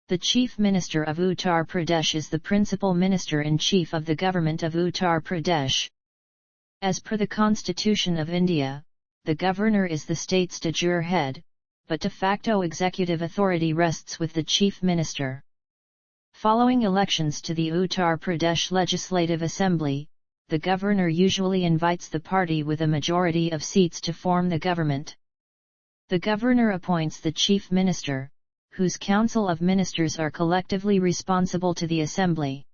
The Chief Minister of Uttar Pradesh is the principal minister-in-chief of the Government of Uttar Pradesh. As per the Constitution of India, the Governor is the state's de jure head, but de facto executive authority rests with the Chief Minister. Following elections to the Uttar Pradesh Legislative Assembly, the Governor usually invites the party with a majority of seats to form the government. The Governor appoints the Chief Minister, whose Council of Ministers are collectively responsible to the Assembly.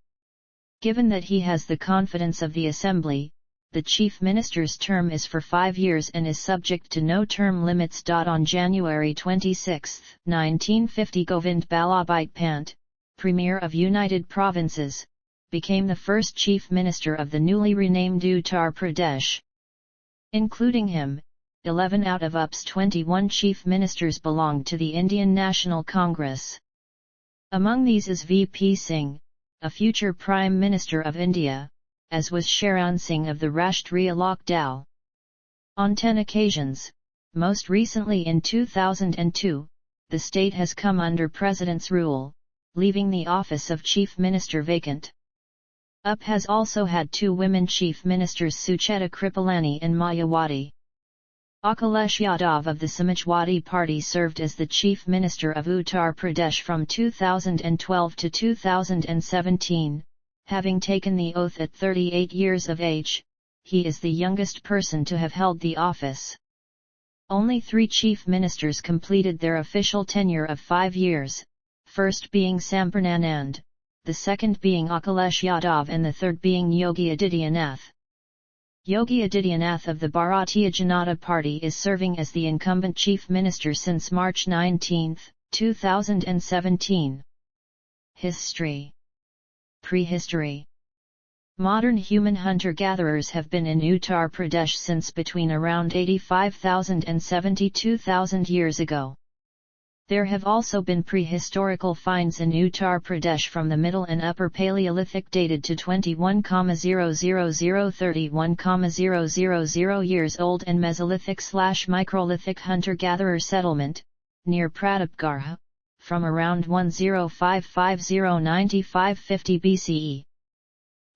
Given that he has the confidence of the Assembly, the Chief Minister's term is for 5 years and is subject to no term limits. On January 26, 1950, Govind Ballabhai Pant, Premier of United Provinces, became the first Chief Minister of the newly renamed Uttar Pradesh. Including him, 11 out of UP's 21 Chief Ministers belonged to the Indian National Congress. Among these is V.P. Singh, a future Prime Minister of India, as was Sharan Singh of the Rashtriya Lok Dal. On 10 occasions, most recently in 2002, the state has come under President's rule, leaving the office of Chief Minister vacant. UP has also had 2 women Chief Ministers, Sucheta Kripalani and Mayawati. Akhilesh Yadav of the Samajwadi Party served as the Chief Minister of Uttar Pradesh from 2012 to 2017, having taken the oath at 38 years of age. He is the youngest person to have held the office. Only 3 Chief Ministers completed their official tenure of 5 years, first being Sampurnanand, the second being Akhilesh Yadav and the third being Yogi Adityanath. Yogi Adityanath of the Bharatiya Janata Party is serving as the incumbent Chief Minister since March 19, 2017. History. Prehistory. Modern human hunter-gatherers have been in Uttar Pradesh since between around 85,000 and 72,000 years ago. There have also been prehistorical finds in Uttar Pradesh from the Middle and Upper Paleolithic dated to 21,000–31,000 years old and Mesolithic/Microlithic hunter-gatherer settlement, near Pratapgarh, from around 1055–9550 BCE.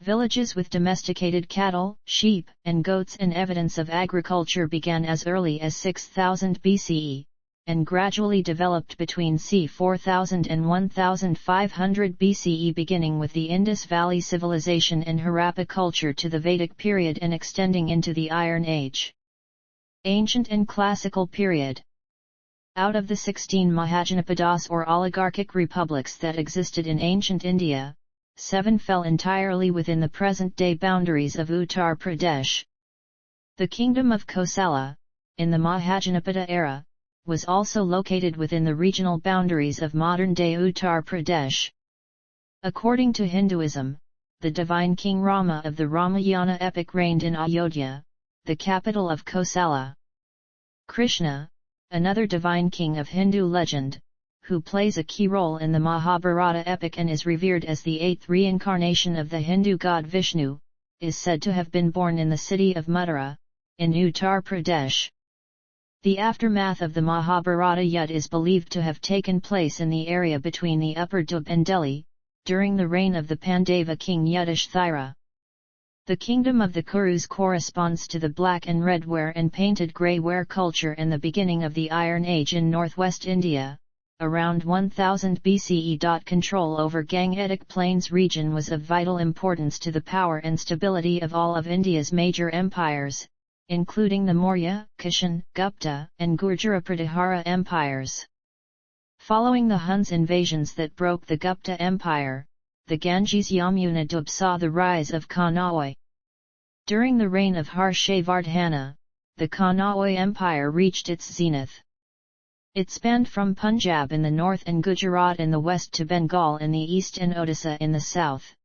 Villages with domesticated cattle, sheep, and goats and evidence of agriculture began as early as 6000 BCE. And gradually developed between c. 4000 and 1500 BCE, beginning with the Indus Valley Civilization and Harappa culture to the Vedic period and extending into the Iron Age. Ancient and Classical period. Out of the 16 Mahajanapadas or oligarchic republics that existed in ancient India, 7 fell entirely within the present-day boundaries of Uttar Pradesh. The Kingdom of Kosala, in the Mahajanapada era, was also located within the regional boundaries of modern-day Uttar Pradesh. According to Hinduism, the divine King Rama of the Ramayana epic reigned in Ayodhya, the capital of Kosala. Krishna, another divine king of Hindu legend, who plays a key role in the Mahabharata epic and is revered as the 8th reincarnation of the Hindu god Vishnu, is said to have been born in the city of Mathura, in Uttar Pradesh. The aftermath of the Mahabharata Yuddh is believed to have taken place in the area between the Upper Dub and Delhi, during the reign of the Pandava king Yudhishthira. The kingdom of the Kurus corresponds to the black and red ware and painted grey ware culture and the beginning of the Iron Age in northwest India, around 1000 BCE. Control over Gangetic Plains region was of vital importance to the power and stability of all of India's major empires, including the Maurya, Kushan, Gupta, and Gurjara-Pratihara empires. Following the Huns' invasions that broke the Gupta Empire, the Ganges-Yamuna Dub saw the rise of Kannauj. During the reign of Harshavardhana, the Kannauj Empire reached its zenith. It spanned from Punjab in the north and Gujarat in the west to Bengal in the east and Odisha in the south.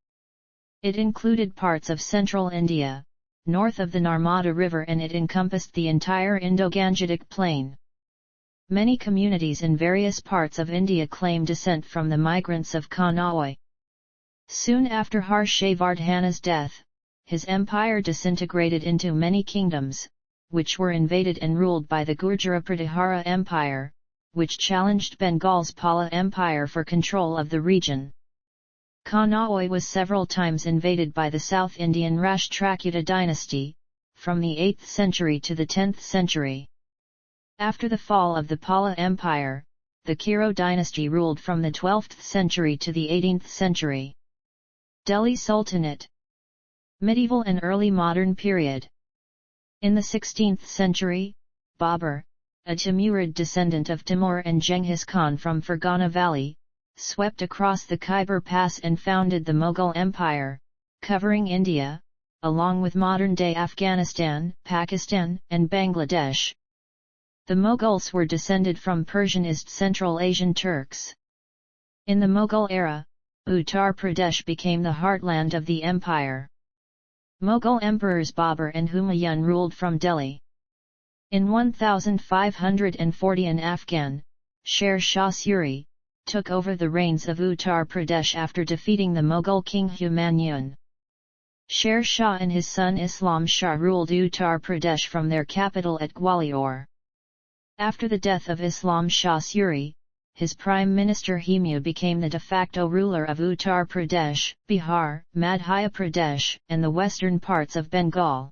It included parts of central India, north of the Narmada River, and it encompassed the entire Indo-Gangetic plain. Many communities in various parts of India claim descent from the migrants of Kannauj. Soon after Harshavardhana's death, his empire disintegrated into many kingdoms, which were invaded and ruled by the Gurjara-Pratihara Empire, which challenged Bengal's Pala Empire for control of the region. Kanauj was several times invaded by the South Indian Rashtrakuta dynasty, from the 8th century to the 10th century. After the fall of the Pala Empire, the Kiro dynasty ruled from the 12th century to the 18th century. Delhi Sultanate. Medieval and early modern period. In the 16th century, Babur, a Timurid descendant of Timur and Genghis Khan from Fergana Valley, swept across the Khyber Pass and founded the Mughal Empire, covering India, along with modern-day Afghanistan, Pakistan, and Bangladesh. The Mughals were descended from Persianized Central Asian Turks. In the Mughal era, Uttar Pradesh became the heartland of the empire. Mughal emperors Babur and Humayun ruled from Delhi. In 1540 an Afghan, Sher Shah Suri, took over the reins of Uttar Pradesh after defeating the Mughal king Humayun. Sher Shah and his son Islam Shah ruled Uttar Pradesh from their capital at Gwalior. After the death of Islam Shah Suri, his prime minister Himu became the de facto ruler of Uttar Pradesh, Bihar, Madhya Pradesh, and the western parts of Bengal.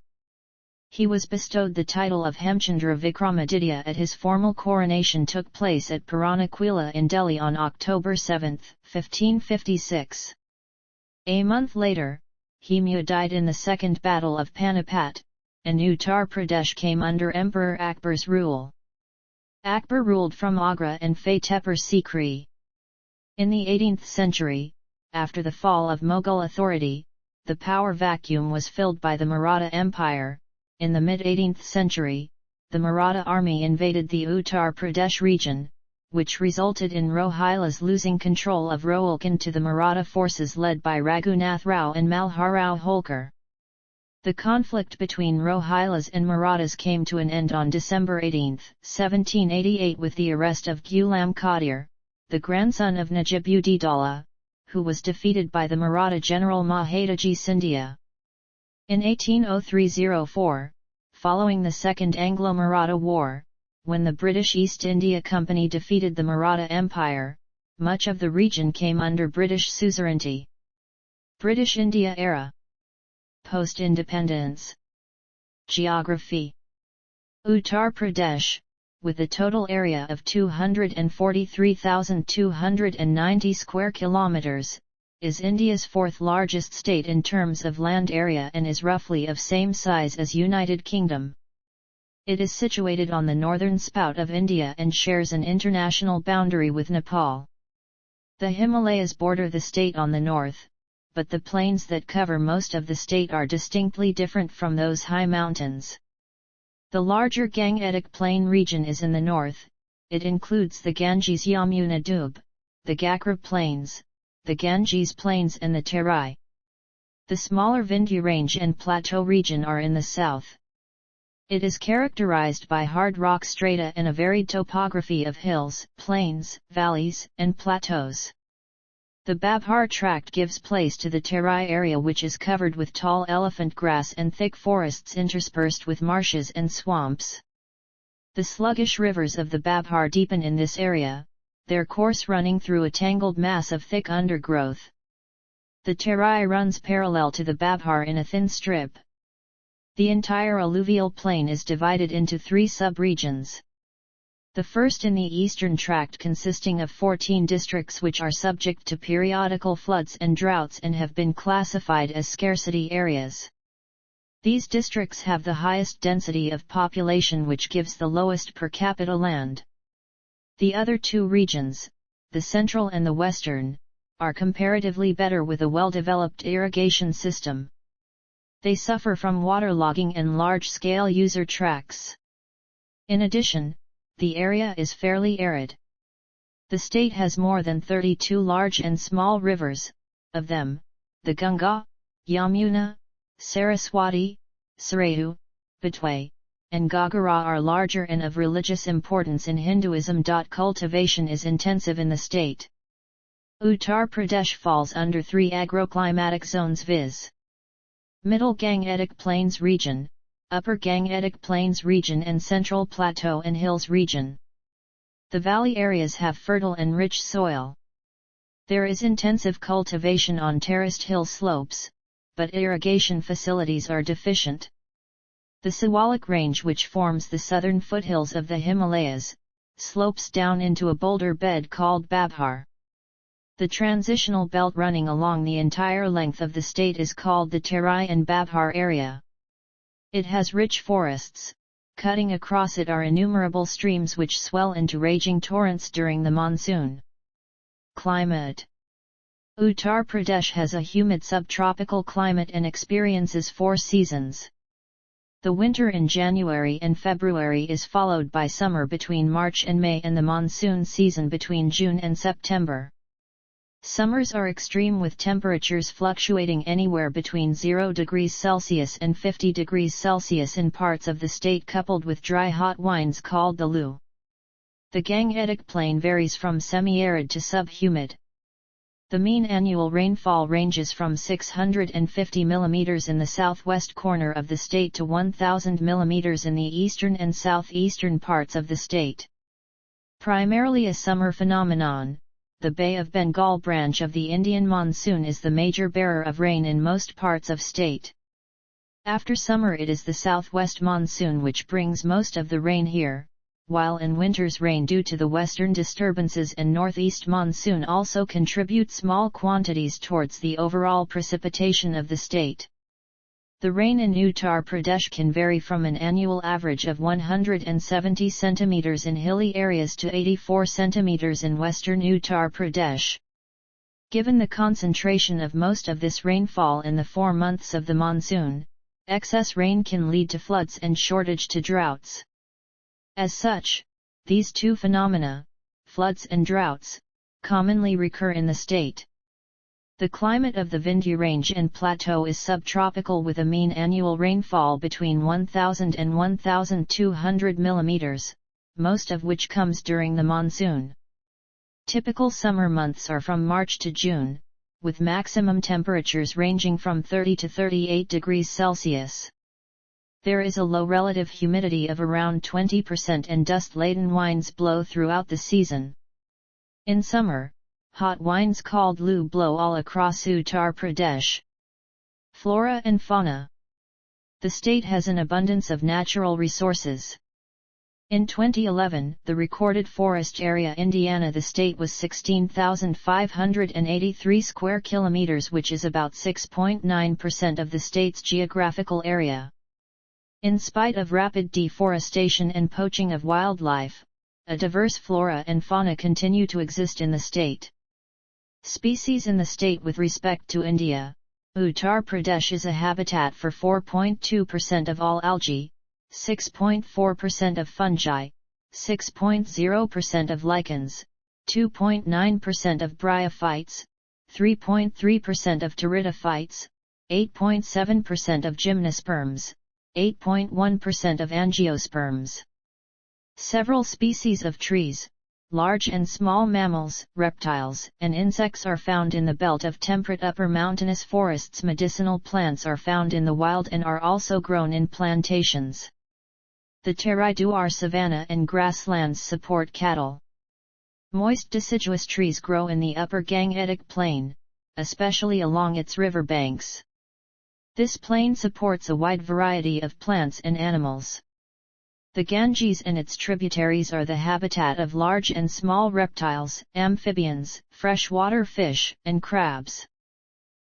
He was bestowed the title of Hemchandra Vikramaditya at his formal coronation took place at Puranaquila in Delhi on October 7, 1556. A month later, Himu died in the Second Battle of Panipat, and Uttar Pradesh came under Emperor Akbar's rule. Akbar ruled from Agra and Fatehpur Sikri. In the 18th century, after the fall of Mughal authority, the power vacuum was filled by the Maratha Empire. In the mid-18th century, the Maratha army invaded the Uttar Pradesh region, which resulted in Rohilas losing control of Rohilkhand to the Maratha forces led by Raghunath Rao and Malharrao Holkar. The conflict between Rohilas and Marathas came to an end on December 18, 1788 with the arrest of Ghulam Qadir, the grandson of Najib-ud-Dawla, who was defeated by the Maratha general Mahadaji Scindia. In 1803–04, following the Second Anglo-Maratha War, when the British East India Company defeated the Maratha Empire, much of the region came under British suzerainty. British India era. Post-independence. Geography. Uttar Pradesh, with a total area of 243,290 square kilometers, is India's fourth largest state in terms of land area and is roughly of same size as United Kingdom. It is situated on the northern spout of India and shares an international boundary with Nepal. The Himalayas border the state on the north, but the plains that cover most of the state are distinctly different from those high mountains. The larger Gangetic Plain region is in the north. It includes the Ganges-Yamuna Dube, the Gakra Plains, the Ganges Plains and the Terai. The smaller Vindhya Range and Plateau region are in the south. It is characterized by hard rock strata and a varied topography of hills, plains, valleys, and plateaus. The Babhar tract gives place to the Terai area, which is covered with tall elephant grass and thick forests interspersed with marshes and swamps. The sluggish rivers of the Babhar deepen in this area, their course running through a tangled mass of thick undergrowth. The Terai runs parallel to the Babhar in a thin strip. The entire alluvial plain is divided into three sub-regions. The first in the eastern tract consisting of 14 districts which are subject to periodical floods and droughts and have been classified as scarcity areas. These districts have the highest density of population, which gives the lowest per capita land. The other two regions, the central and the western, are comparatively better with a well-developed irrigation system. They suffer from waterlogging and large-scale user tracks. In addition, the area is fairly arid. The state has more than 32 large and small rivers, of them, the Ganga, Yamuna, Saraswati, Sarayu, Betway, and Ghaghara are larger and of religious importance in Hinduism. Cultivation is intensive in the state. Uttar Pradesh falls under three agroclimatic zones, viz. Middle Gangetic Plains region, Upper Gangetic Plains region and Central Plateau and Hills region. The valley areas have fertile and rich soil. There is intensive cultivation on terraced hill slopes, but irrigation facilities are deficient. The Siwalik Range, which forms the southern foothills of the Himalayas, slopes down into a boulder bed called Babhar. The transitional belt running along the entire length of the state is called the Terai and Babhar area. It has rich forests. Cutting across it are innumerable streams which swell into raging torrents during the monsoon. Climate. Uttar Pradesh has a humid subtropical climate and experiences 4 seasons. The winter in January and February is followed by summer between March and May and the monsoon season between June and September. Summers are extreme with temperatures fluctuating anywhere between 0 degrees Celsius and 50 degrees Celsius in parts of the state, coupled with dry hot winds called the Lu. The Gangetic Plain varies from semi-arid to subhumid. The mean annual rainfall ranges from 650 mm in the southwest corner of the state to 1000 mm in the eastern and southeastern parts of the state. Primarily a summer phenomenon, the Bay of Bengal branch of the Indian monsoon is the major bearer of rain in most parts of state. After summer it is the southwest monsoon which brings most of the rain here, while in winters rain due to the western disturbances and northeast monsoon also contribute small quantities towards the overall precipitation of the state. The rain in Uttar Pradesh can vary from an annual average of 170 cm in hilly areas to 84 cm in western Uttar Pradesh. Given the concentration of most of this rainfall in the 4 months of the monsoon, excess rain can lead to floods and shortage to droughts. As such, these two phenomena, floods and droughts, commonly recur in the state. The climate of the Vindhya Range and Plateau is subtropical with a mean annual rainfall between 1000 and 1200 mm, most of which comes during the monsoon. Typical summer months are from March to June, with maximum temperatures ranging from 30 to 38 degrees Celsius. There is a low relative humidity of around 20% and dust-laden winds blow throughout the season. In summer, hot winds called Lu blow all across Uttar Pradesh. Flora and fauna. The state has an abundance of natural resources. In 2011, the recorded forest area Indiana the state was 16,583 square kilometers, which is about 6.9% of the state's geographical area. In spite of rapid deforestation and poaching of wildlife, a diverse flora and fauna continue to exist in the state. Species in the state. With respect to India, Uttar Pradesh is a habitat for 4.2% of all algae, 6.4% of fungi, 6.0% of lichens, 2.9% of bryophytes, 3.3% of pteridophytes, 8.7% of gymnosperms, 8.1% of angiosperms. Several species of trees, large and small mammals, reptiles, and insects are found in the belt of temperate upper mountainous forests. Medicinal plants are found in the wild and are also grown in plantations. The Terai Duar savanna and grasslands support cattle. Moist deciduous trees grow in the upper Gangetic Plain, especially along its river banks. This plain supports a wide variety of plants and animals. The Ganges and its tributaries are the habitat of large and small reptiles, amphibians, freshwater fish, and crabs.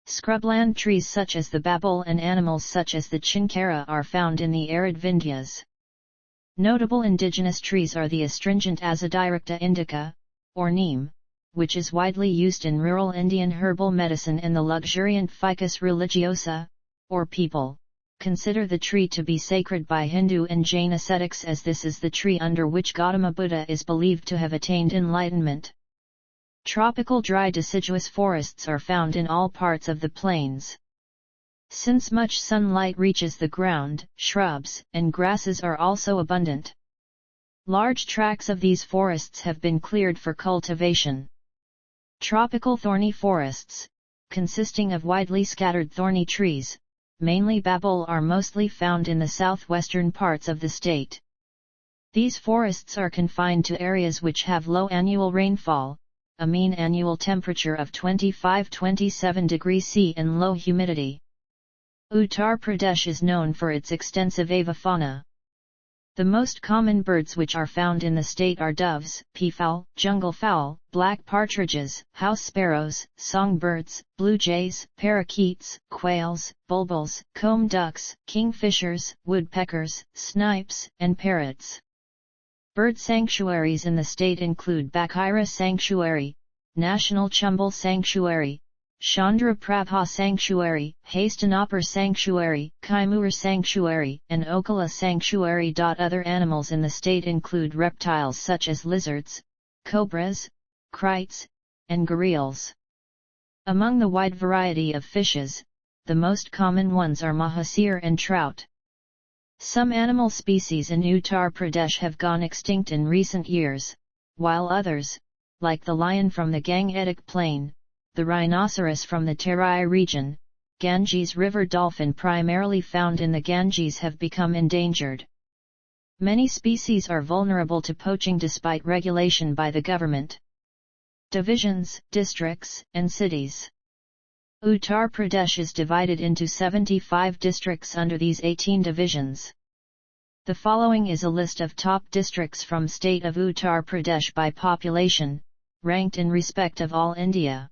Scrubland trees such as the babul and animals such as the chinkara are found in the arid Vindhyas. Notable indigenous trees are the astringent Azadirachta indica, or neem, which is widely used in rural Indian herbal medicine, and the luxuriant Ficus religiosa, or peepal. Consider the tree to be sacred by Hindu and Jain ascetics, as this is the tree under which Gautama Buddha is believed to have attained enlightenment. Tropical dry deciduous forests are found in all parts of the plains. Since much sunlight reaches the ground, shrubs and grasses are also abundant. Large tracts of these forests have been cleared for cultivation. Tropical thorny forests, consisting of widely scattered thorny trees, mainly babul, are mostly found in the southwestern parts of the state. These forests are confined to areas which have low annual rainfall, a mean annual temperature of 25–27 degrees C and low humidity. Uttar Pradesh is known for its extensive avifauna. The most common birds which are found in the state are doves, peafowl, jungle fowl, black partridges, house sparrows, songbirds, blue jays, parakeets, quails, bulbuls, comb ducks, kingfishers, woodpeckers, snipes, and parrots. Bird sanctuaries in the state include Bakira Sanctuary, National Chumbal Sanctuary, Chandra Prabha Sanctuary, Hastinapur Sanctuary, Kaimur Sanctuary, and Okala Sanctuary. Other animals in the state include reptiles such as lizards, cobras, krites, and gharials. Among the wide variety of fishes, the most common ones are mahasir and trout. Some animal species in Uttar Pradesh have gone extinct in recent years, while others, like the lion from the Gangetic Plain, the rhinoceros from the Terai region, Ganges river dolphin primarily found in the Ganges, have become endangered. Many species are vulnerable to poaching despite regulation by the government. Divisions, districts, and cities. Uttar Pradesh is divided into 75 districts under these 18 divisions. The following is a list of top districts from state of Uttar Pradesh by population, ranked in respect of all India.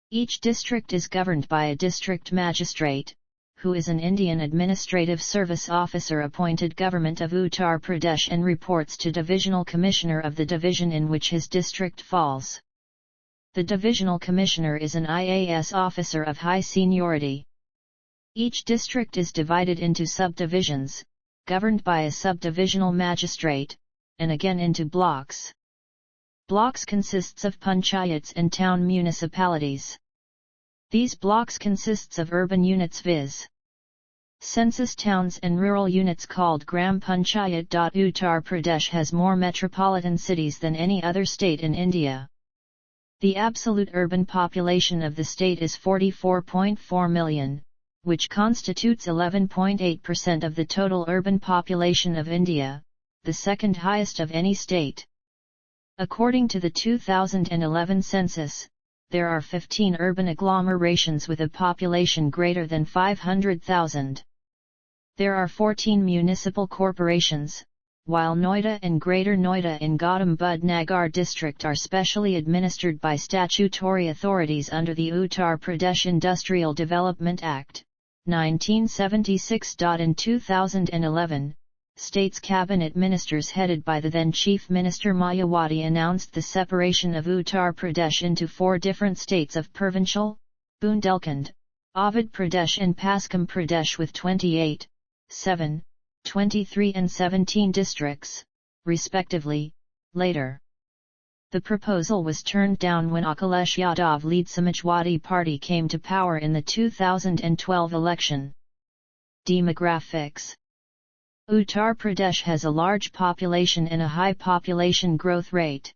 Each district is governed by a district magistrate, who is an Indian Administrative Service officer appointed Government of Uttar Pradesh and reports to Divisional Commissioner of the division in which his district falls. The Divisional Commissioner is an IAS officer of high seniority. Each district is divided into subdivisions, governed by a subdivisional magistrate, and again into blocks. Blocks consists of panchayats and town municipalities. These blocks consists of urban units viz. Census towns and rural units called Gram Panchayat. Uttar Pradesh has more metropolitan cities than any other state in India. The absolute urban population of the state is 44.4 million, which constitutes 11.8% of the total urban population of India, the second highest of any state. According to the 2011 census, there are 15 urban agglomerations with a population greater than 500,000. There are 14 municipal corporations, while Noida and Greater Noida in Gautam Buddh Nagar district are specially administered by statutory authorities under the Uttar Pradesh Industrial Development Act, 1976. In 2011, State's cabinet ministers headed by the then Chief Minister Mayawati announced the separation of Uttar Pradesh into 4 different states of Purvanchal, Bundelkhand, Awadh Pradesh and Paschim Pradesh with 28, 7, 23 and 17 districts, respectively, later. The proposal was turned down when Akhilesh Yadav-led Samajwadi Party came to power in the 2012 election. Demographics. Uttar Pradesh has a large population and a high population growth rate.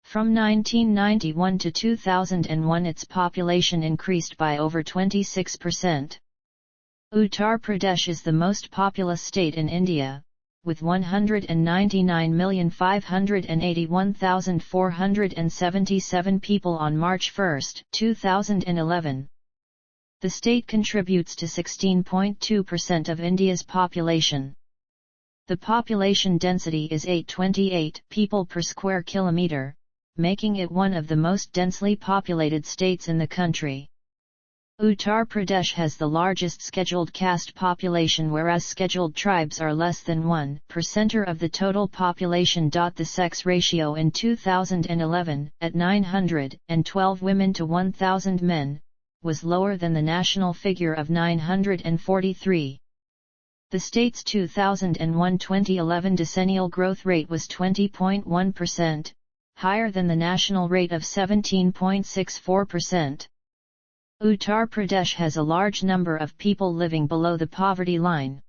From 1991 to 2001 its population increased by over 26%. Uttar Pradesh is the most populous state in India, with 199,581,477 people on March 1, 2011. The state contributes to 16.2% of India's population. The population density is 828 people per square kilometre, making it one of the most densely populated states in the country. Uttar Pradesh has the largest scheduled caste population, whereas scheduled tribes are less than 1% of the total population. The sex ratio in 2011, at 912 women to 1,000 men, was lower than the national figure of 943. The state's 2001-2011 decennial growth rate was 20.1%, higher than the national rate of 17.64%. Uttar Pradesh has a large number of people living below the poverty line.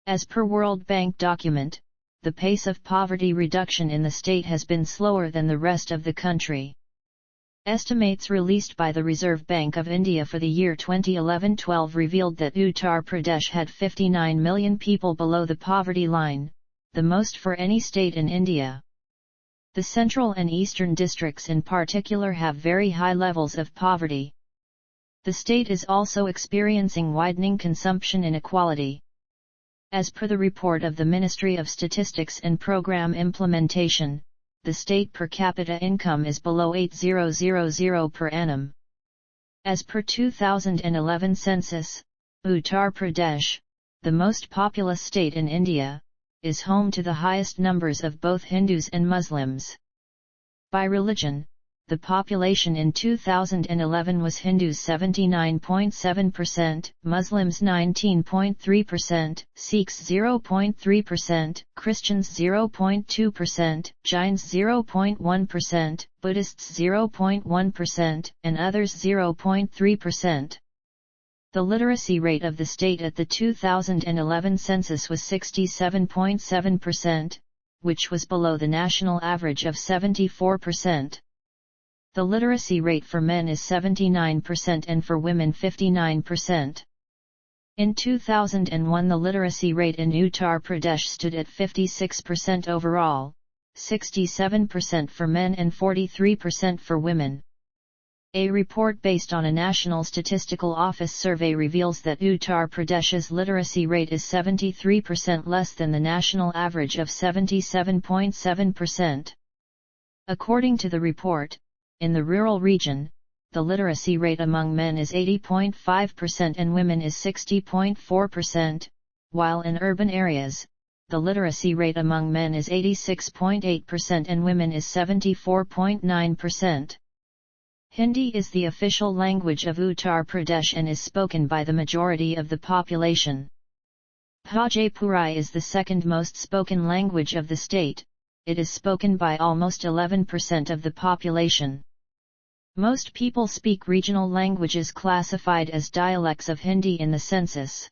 As per World Bank document, the pace of poverty reduction in the state has been slower than the rest of the country. Estimates released by the Reserve Bank of India for the year 2011-12 revealed that Uttar Pradesh had 59 million people below the poverty line, the most for any state in India. The central and eastern districts in particular have very high levels of poverty. The state is also experiencing widening consumption inequality. As per the report of the Ministry of Statistics and Program Implementation, the state per capita income is below 8,000 per annum. As per 2011 census, Uttar Pradesh, the most populous state in India, is home to the highest numbers of both Hindus and Muslims. By religion, the population in 2011 was Hindus 79.7%, Muslims 19.3%, Sikhs 0.3%, Christians 0.2%, Jains 0.1%, Buddhists 0.1%, and others 0.3%. The literacy rate of the state at the 2011 census was 67.7%, which was below the national average of 74%. The literacy rate for men is 79% and for women 59%. In 2001 the literacy rate in Uttar Pradesh stood at 56% overall, 67% for men and 43% for women. A report based on a National Statistical Office survey reveals that Uttar Pradesh's literacy rate is 73% less than the national average of 77.7%. According to the report, in the rural region, the literacy rate among men is 80.5% and women is 60.4%, while in urban areas, the literacy rate among men is 86.8% and women is 74.9%. Hindi is the official language of Uttar Pradesh and is spoken by the majority of the population. Bhojpuri is the second most spoken language of the state. It is spoken by almost 11% of the population. Most people speak regional languages classified as dialects of Hindi in the census.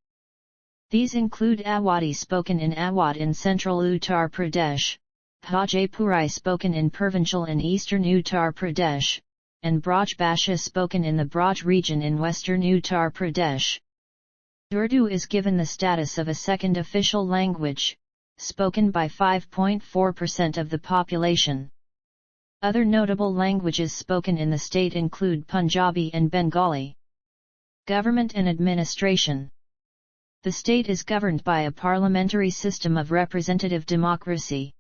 These include Awadhi spoken in Awadh in central Uttar Pradesh, Bhojpuri spoken in Purvanchal and eastern Uttar Pradesh, and Braj Bhasha spoken in the Braj region in western Uttar Pradesh. Urdu is given the status of a second official language, spoken by 5.4% of the population. Other notable languages spoken in the state include Punjabi and Bengali. Government and administration. The state is governed by a parliamentary system of representative democracy.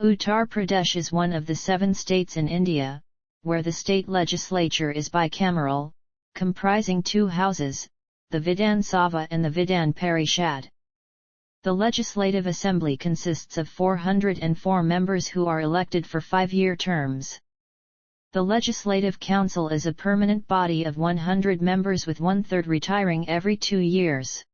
Uttar Pradesh is one of the 7 states in India, where the state legislature is bicameral, comprising 2 houses, the Vidhan Sabha and the Vidhan Parishad. The Legislative Assembly consists of 404 members who are elected for 5-year terms. The Legislative Council is a permanent body of 100 members with 1/3 retiring every 2 years.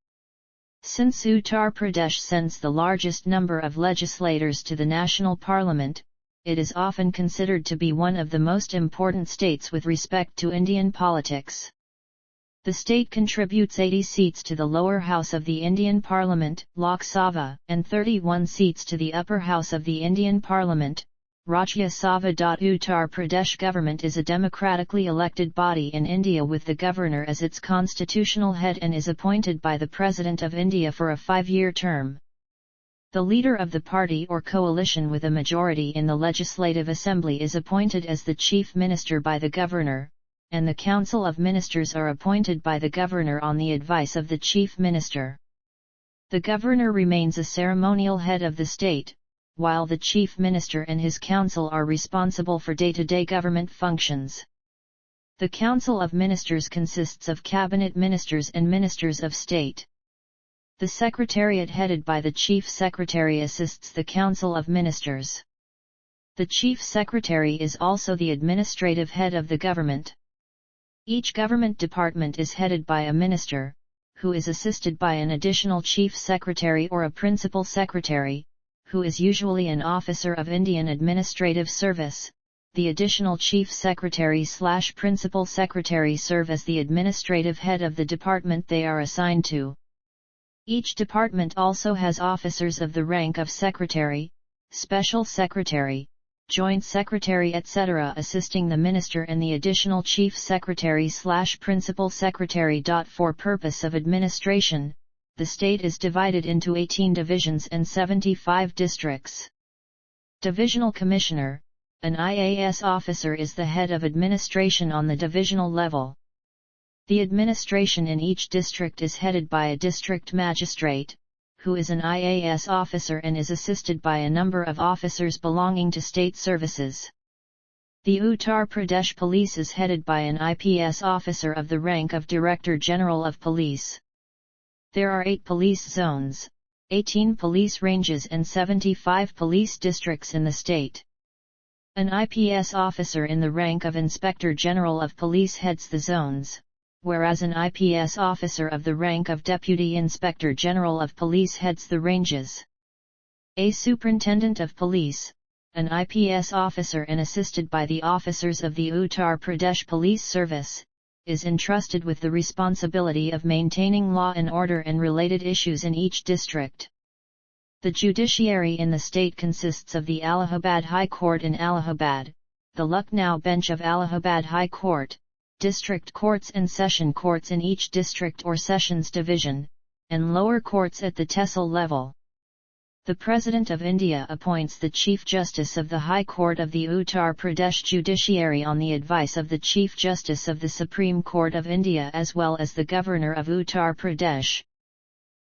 Since Uttar Pradesh sends the largest number of legislators to the national parliament, it is often considered to be one of the most important states with respect to Indian politics. The state contributes 80 seats to the lower house of the Indian Parliament, Lok Sabha, and 31 seats to the upper house of the Indian Parliament, Rajya Sabha. Uttar Pradesh government is a democratically elected body in India with the governor as its constitutional head and is appointed by the President of India for a 5-year term. The leader of the party or coalition with a majority in the Legislative Assembly is appointed as the Chief Minister by the Governor, and the Council of Ministers are appointed by the Governor on the advice of the Chief Minister. The Governor remains a ceremonial head of the state, while the Chief Minister and his council are responsible for day-to-day government functions. The Council of Ministers consists of cabinet ministers and ministers of state. The Secretariat headed by the Chief Secretary assists the Council of Ministers. The Chief Secretary is also the administrative head of the government. Each government department is headed by a minister, who is assisted by an additional chief secretary or a principal secretary, who is usually an officer of Indian Administrative Service. The additional chief secretary/principal secretary serve as the administrative head of the department they are assigned to. Each department also has officers of the rank of secretary, special secretary, joint secretary etc. assisting the minister and the additional chief secretary/principal secretary. For purpose of administration, the state is divided into 18 divisions and 75 districts. Divisional Commissioner, an IAS officer, is the head of administration on the divisional level. The administration in each district is headed by a district magistrate, who is an IAS officer and is assisted by a number of officers belonging to state services. The Uttar Pradesh Police is headed by an IPS officer of the rank of Director General of Police. There are 8 police zones, 18 police ranges and 75 police districts in the state. An IPS officer in the rank of Inspector General of Police heads the zones, whereas an IPS officer of the rank of Deputy Inspector General of Police heads the ranges. A Superintendent of Police, an IPS officer and assisted by the officers of the Uttar Pradesh Police Service, is entrusted with the responsibility of maintaining law and order and related issues in each district. The judiciary in the state consists of the Allahabad High Court in Allahabad, the Lucknow Bench of Allahabad High Court, district courts and session courts in each district or sessions division, and lower courts at the tehsil level. The President of India appoints the Chief Justice of the High Court of the Uttar Pradesh Judiciary on the advice of the Chief Justice of the Supreme Court of India as well as the Governor of Uttar Pradesh.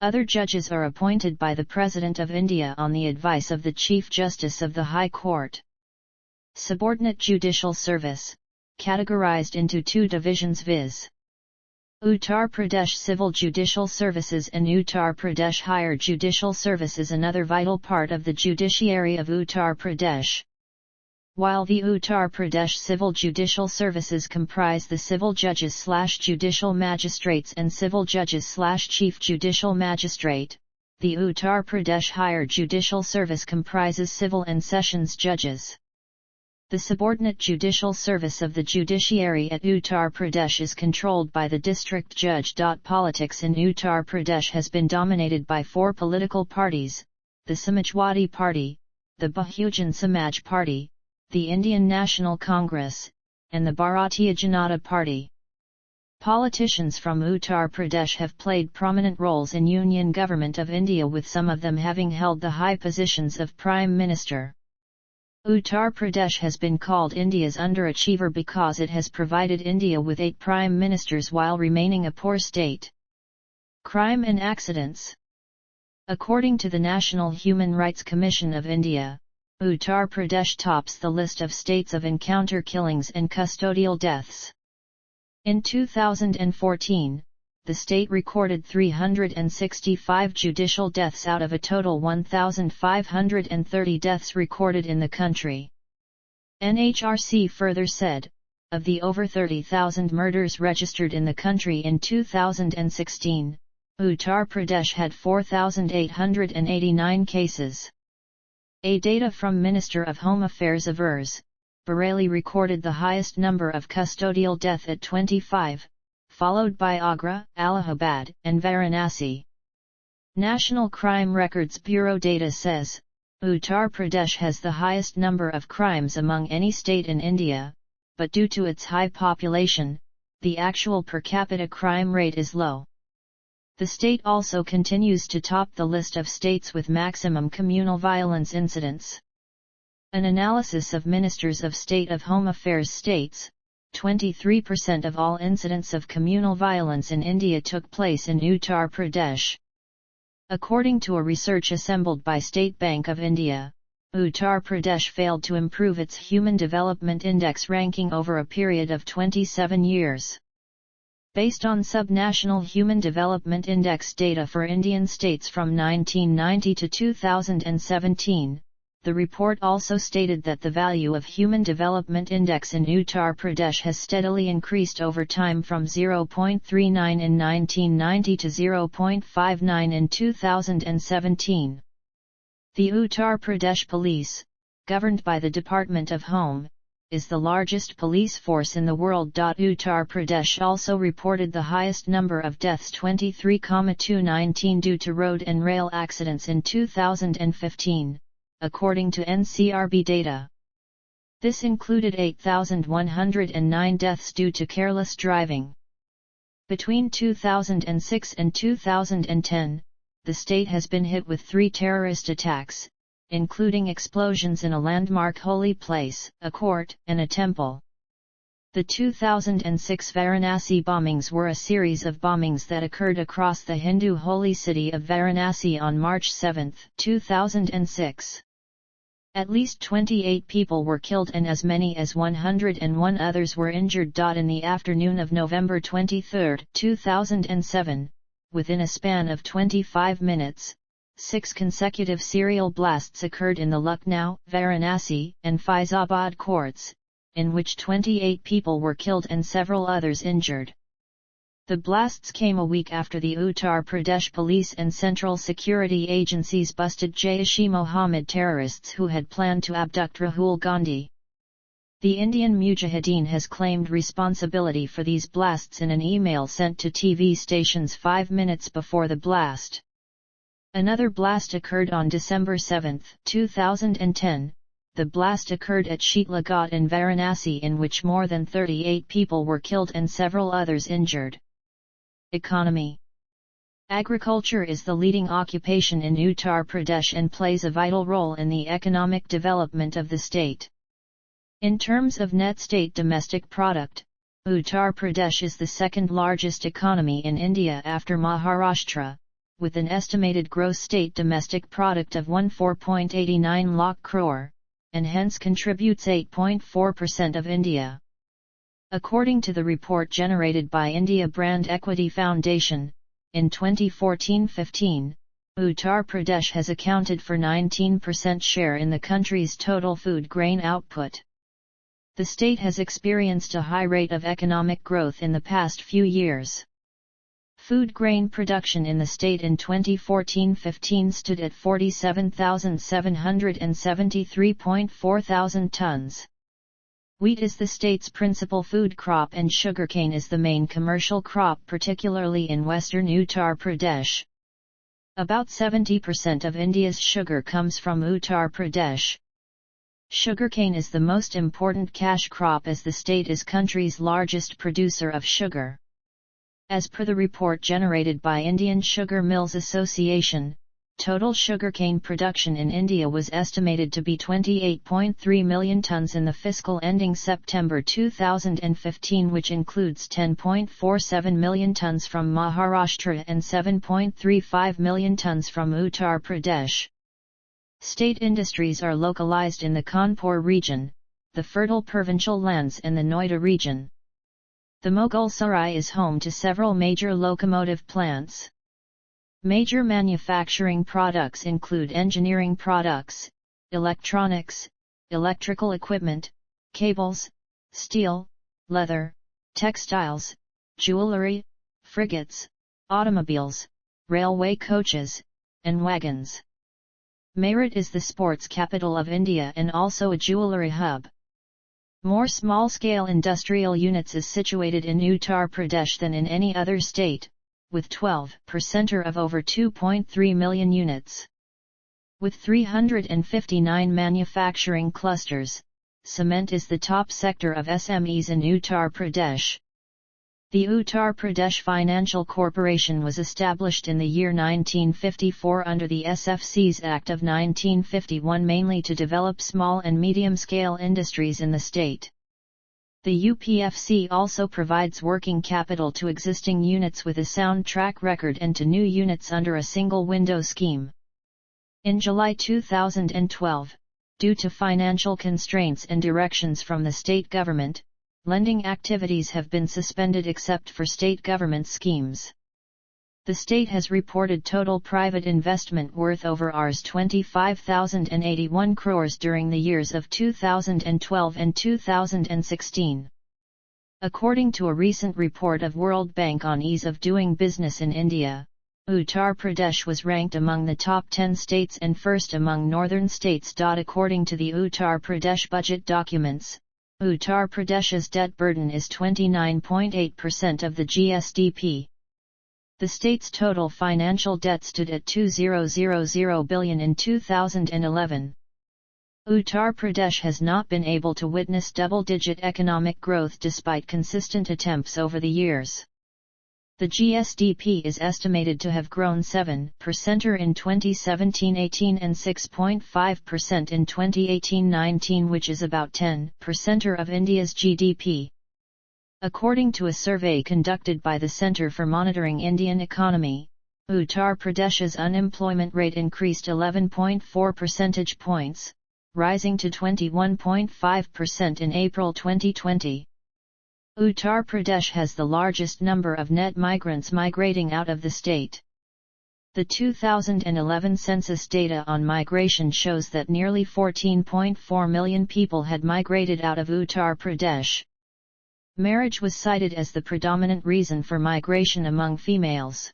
Other judges are appointed by the President of India on the advice of the Chief Justice of the High Court. Subordinate Judicial Service, categorized into 2 divisions viz. Uttar Pradesh Civil Judicial Services and Uttar Pradesh Higher Judicial Services, another vital part of the judiciary of Uttar Pradesh. While the Uttar Pradesh Civil Judicial Services comprise the civil judges/judicial magistrates and civil judges/chief judicial magistrate, the Uttar Pradesh Higher Judicial Service comprises civil and sessions judges. The subordinate judicial service of the judiciary at Uttar Pradesh is controlled by the district judge. Politics in Uttar Pradesh has been dominated by 4 political parties: the Samajwadi Party, the Bahujan Samaj Party, the Indian National Congress, and the Bharatiya Janata Party. Politicians from Uttar Pradesh have played prominent roles in Union Government of India, with some of them having held the high positions of Prime Minister. Uttar Pradesh has been called India's underachiever because it has provided India with 8 prime ministers while remaining a poor state. Crime and accidents. According to the National Human Rights Commission of India, Uttar Pradesh tops the list of states of encounter killings and custodial deaths. In 2014, the state recorded 365 judicial deaths out of a total 1,530 deaths recorded in the country. NHRC further said, of the over 30,000 murders registered in the country in 2016, Uttar Pradesh had 4,889 cases. A data from Minister of Home Affairs avers, Bareilly recorded the highest number of custodial death at 25, followed by Agra, Allahabad, and Varanasi. National Crime Records Bureau data says, Uttar Pradesh has the highest number of crimes among any state in India, but due to its high population, the actual per capita crime rate is low. The state also continues to top the list of states with maximum communal violence incidents. An analysis of Ministers of State of Home Affairs states, 23% of all incidents of communal violence in India took place in Uttar Pradesh. According to a research assembled by State Bank of India, Uttar Pradesh failed to improve its Human Development Index ranking over a period of 27 years. Based on Subnational Human Development Index data for Indian states from 1990 to 2017, the report also stated that the value of Human Development Index in Uttar Pradesh has steadily increased over time from 0.39 in 1990 to 0.59 in 2017. The Uttar Pradesh Police, governed by the Department of Home, is the largest police force in the world. Uttar Pradesh also reported the highest number of deaths, 23,219, due to road and rail accidents in 2015. According to NCRB data. This included 8,109 deaths due to careless driving. Between 2006 and 2010, the state has been hit with 3 terrorist attacks, including explosions in a landmark holy place, a court, and a temple. The 2006 Varanasi bombings were a series of bombings that occurred across the Hindu holy city of Varanasi on March 7, 2006. At least 28 people were killed and as many as 101 others were injured. In the afternoon of November 23, 2007, within a span of 25 minutes, 6 consecutive serial blasts occurred in the Lucknow, Varanasi, and Faizabad courts, in which 28 people were killed and several others injured. The blasts came a week after the Uttar Pradesh police and central security agencies busted Jaish-e-Mohammed terrorists who had planned to abduct Rahul Gandhi. The Indian Mujahideen has claimed responsibility for these blasts in an email sent to TV stations 5 minutes before the blast. Another blast occurred on December 7, 2010. The blast occurred at Sheetla Ghat in Varanasi, in which more than 38 people were killed and several others injured. Economy. Agriculture is the leading occupation in Uttar Pradesh and plays a vital role in the economic development of the state. In terms of net state domestic product, Uttar Pradesh is the second largest economy in India after Maharashtra, with an estimated gross state domestic product of 14.89 lakh crore, and hence contributes 8.4% of India. According to the report generated by India Brand Equity Foundation, in 2014-15, Uttar Pradesh has accounted for 19% share in the country's total food grain output. The state has experienced a high rate of economic growth in the past few years. Food grain production in the state in 2014-15 stood at 47,773.4 thousand tons. Wheat is the state's principal food crop and sugarcane is the main commercial crop, particularly in western Uttar Pradesh. About 70% of India's sugar comes from Uttar Pradesh. Sugarcane is the most important cash crop as the state is country's largest producer of sugar. As per the report generated by Indian Sugar Mills Association, total sugarcane production in India was estimated to be 28.3 million tons in the fiscal ending September 2015, which includes 10.47 million tons from Maharashtra and 7.35 million tons from Uttar Pradesh. State industries are localized in the Kanpur region, the fertile provincial lands and the Noida region. The Mughal Sarai is home to several major locomotive plants. Major manufacturing products include engineering products, electronics, electrical equipment, cables, steel, leather, textiles, jewelry, frigates, automobiles, railway coaches, and wagons. Meerut is the sports capital of India and also a jewelry hub. More small-scale industrial units is situated in Uttar Pradesh than in any other state, with 12% of over 2.3 million units. With 359 manufacturing clusters, cement is the top sector of SMEs in Uttar Pradesh. The Uttar Pradesh Financial Corporation was established in the year 1954 under the SFCs Act of 1951 mainly to develop small and medium-scale industries in the state. The UPFC also provides working capital to existing units with a sound track record and to new units under a single window scheme. In July 2012, due to financial constraints and directions from the state government, lending activities have been suspended except for state government schemes. The state has reported total private investment worth over Rs 25,081 crores during the years of 2012 and 2016. According to a recent report of World Bank on ease of doing business in India, Uttar Pradesh was ranked among the top 10 states and first among northern states. According to the Uttar Pradesh budget documents, Uttar Pradesh's debt burden is 29.8% of the GSDP. The state's total financial debt stood at 2,000 billion in 2011. Uttar Pradesh has not been able to witness double-digit economic growth despite consistent attempts over the years. The GSDP is estimated to have grown 7% in 2017-18 and 6.5% in 2018-19, which is about 10% of India's GDP. According to a survey conducted by the Centre for Monitoring Indian Economy, Uttar Pradesh's unemployment rate increased 11.4 percentage points, rising to 21.5% in April 2020. Uttar Pradesh has the largest number of net migrants migrating out of the state. The 2011 census data on migration shows that nearly 14.4 million people had migrated out of Uttar Pradesh. Marriage was cited as the predominant reason for migration among females.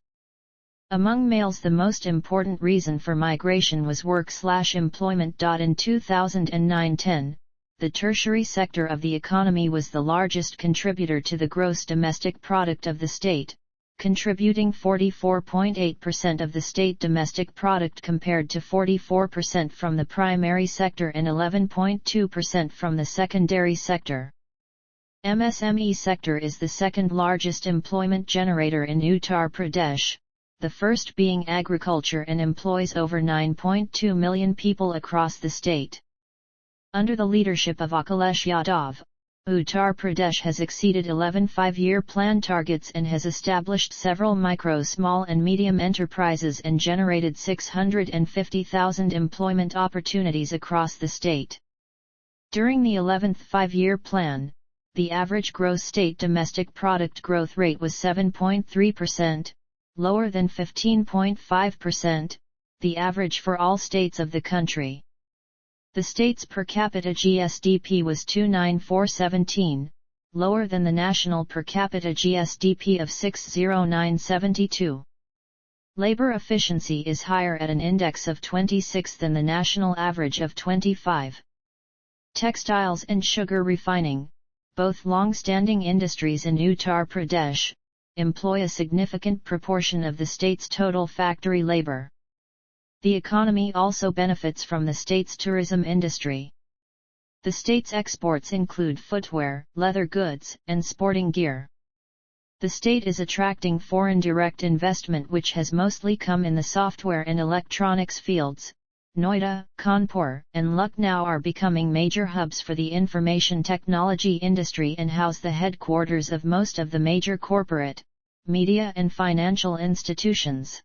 Among males, the most important reason for migration was work/employment. In 2009-10, the tertiary sector of the economy was the largest contributor to the gross domestic product of the state, contributing 44.8% of the state domestic product compared to 44% from the primary sector and 11.2% from the secondary sector. MSME sector is the second largest employment generator in Uttar Pradesh, the first being agriculture, and employs over 9.2 million people across the state. Under the leadership of Akhilesh Yadav, Uttar Pradesh has exceeded 11 five-year plan targets and has established several micro, small and medium enterprises and generated 650,000 employment opportunities across the state. During the 11th five-year plan, the average gross state domestic product growth rate was 7.3%, lower than 15.5%, the average for all states of the country. The state's per capita GSDP was 29417, lower than the national per capita GSDP of 60972. Labor efficiency is higher at an index of 26 than the national average of 25. Textiles and sugar refining, both long-standing industries in Uttar Pradesh, employ a significant proportion of the state's total factory labor. The economy also benefits from the state's tourism industry. The state's exports include footwear, leather goods, and sporting gear. The state is attracting foreign direct investment, which has mostly come in the software and electronics fields. Noida, Kanpur, and Lucknow are becoming major hubs for the information technology industry and house the headquarters of most of the major corporate, media and financial institutions.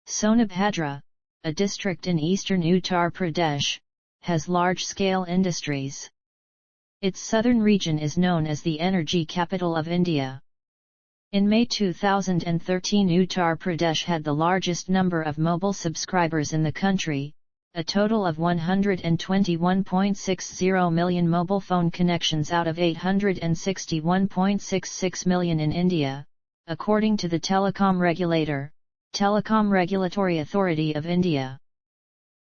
Sonabhadra, a district in eastern Uttar Pradesh, has large-scale industries. Its southern region is known as the energy capital of India. In May 2013, Uttar Pradesh had the largest number of mobile subscribers in the country, a total of 121.60 million mobile phone connections out of 861.66 million in India, according to the telecom regulator, Telecom Regulatory Authority of India.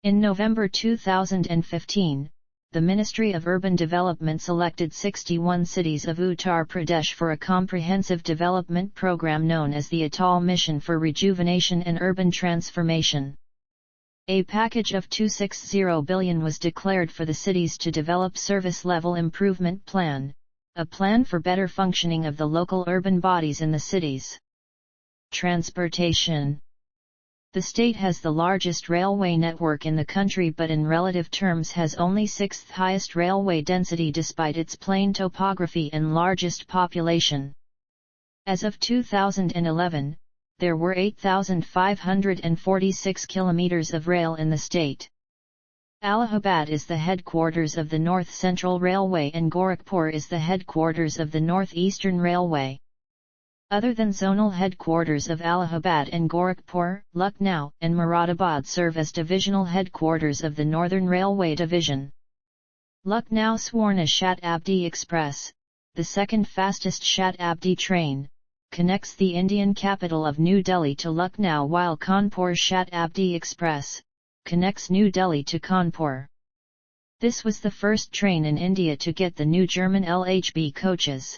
In November 2015, the Ministry of Urban Development selected 61 cities of Uttar Pradesh for a comprehensive development program known as the Atal Mission for Rejuvenation and Urban Transformation. A package of 260 billion was declared for the cities to develop service level improvement plan, a plan for better functioning of the local urban bodies in the cities. Transportation. The state has the largest railway network in the country, but in relative terms has only sixth highest railway density despite its plain topography and largest population. As of 2011, there were 8,546 kilometers of rail in the state. Allahabad is the headquarters of the North Central Railway and Gorakhpur is the headquarters of the North Eastern Railway. Other than zonal headquarters of Allahabad and Gorakhpur, Lucknow and Moradabad serve as divisional headquarters of the Northern Railway Division. Lucknow Swarna Shatabdi Express, the second fastest Shatabdi train, connects the Indian capital of New Delhi to Lucknow, while Kanpur Shatabdi Express connects New Delhi to Kanpur. This was the first train in India to get the new German LHB coaches.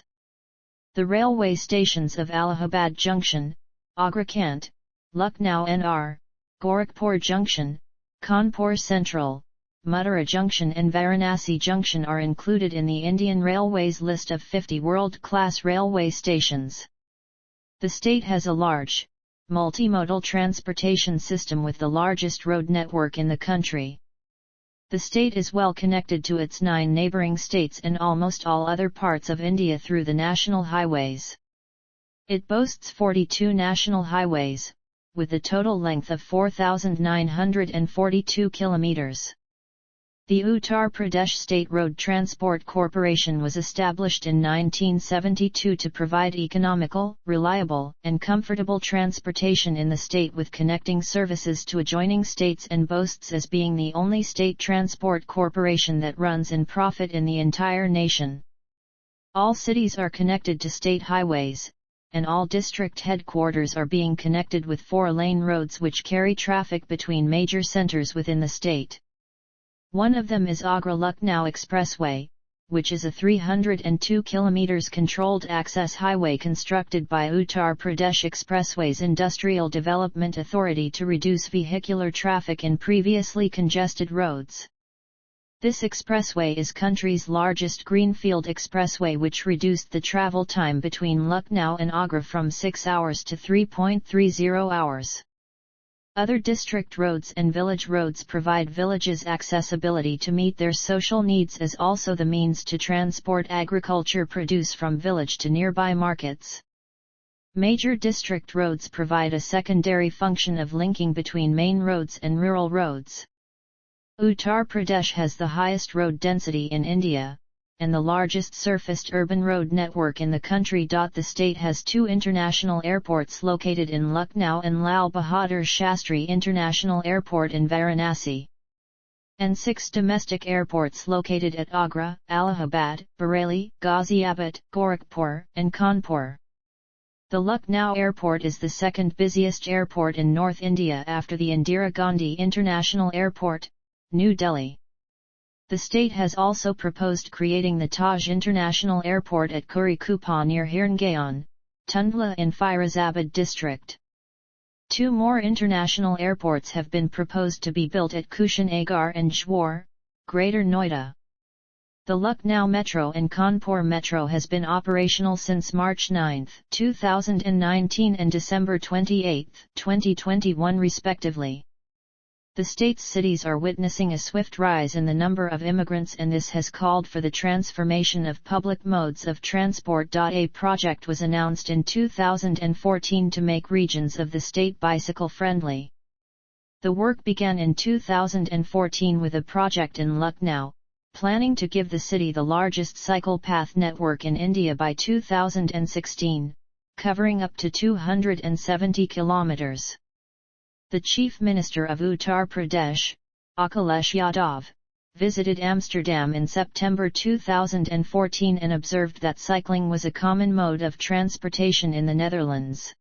The railway stations of Allahabad Junction, Agra Cant, Lucknow NR, Gorakhpur Junction, Kanpur Central, Mathura Junction and Varanasi Junction are included in the Indian Railways list of 50 world-class railway stations. The state has a large, multimodal transportation system with the largest road network in the country. The state is well connected to its 9 neighbouring states and almost all other parts of India through the national highways. It boasts 42 national highways, with a total length of 4,942 kilometres. The Uttar Pradesh State Road Transport Corporation was established in 1972 to provide economical, reliable, and comfortable transportation in the state with connecting services to adjoining states, and boasts as being the only state transport corporation that runs in profit in the entire nation. All cities are connected to state highways, and all district headquarters are being connected with 4-lane roads which carry traffic between major centres within the state. One of them is Agra-Lucknow Expressway, which is a 302 km controlled access highway constructed by Uttar Pradesh Expressways Industrial Development Authority to reduce vehicular traffic in previously congested roads. This expressway is country's largest greenfield expressway, which reduced the travel time between Lucknow and Agra from 6 hours to 3.30 hours. Other district roads and village roads provide villages accessibility to meet their social needs, as also the means to transport agriculture produce from village to nearby markets. Major district roads provide a secondary function of linking between main roads and rural roads. Uttar Pradesh has the highest road density in India, and the largest surfaced urban road network in the country. The state has 2 international airports located in Lucknow and Lal Bahadur Shastri International Airport in Varanasi, and 6 domestic airports located at Agra, Allahabad, Bareilly, Ghaziabad, Gorakhpur, and Kanpur. The Lucknow Airport is the second busiest airport in North India after the Indira Gandhi International Airport, New Delhi. The state has also proposed creating the Taj International Airport at Kurikupa near Hirngaon, Tundla in Firozabad district. 2 more international airports have been proposed to be built at Kushinagar and Jhawar, Greater Noida. The Lucknow Metro and Kanpur Metro has been operational since March 9, 2019 and December 28, 2021 respectively. The state's cities are witnessing a swift rise in the number of immigrants, and this has called for the transformation of public modes of transport. A project was announced in 2014 to make regions of the state bicycle-friendly. The work began in 2014 with a project in Lucknow, planning to give the city the largest cycle path network in India by 2016, covering up to 270 kilometers. The Chief Minister of Uttar Pradesh, Akhilesh Yadav, visited Amsterdam in September 2014 and observed that cycling was a common mode of transportation in the Netherlands.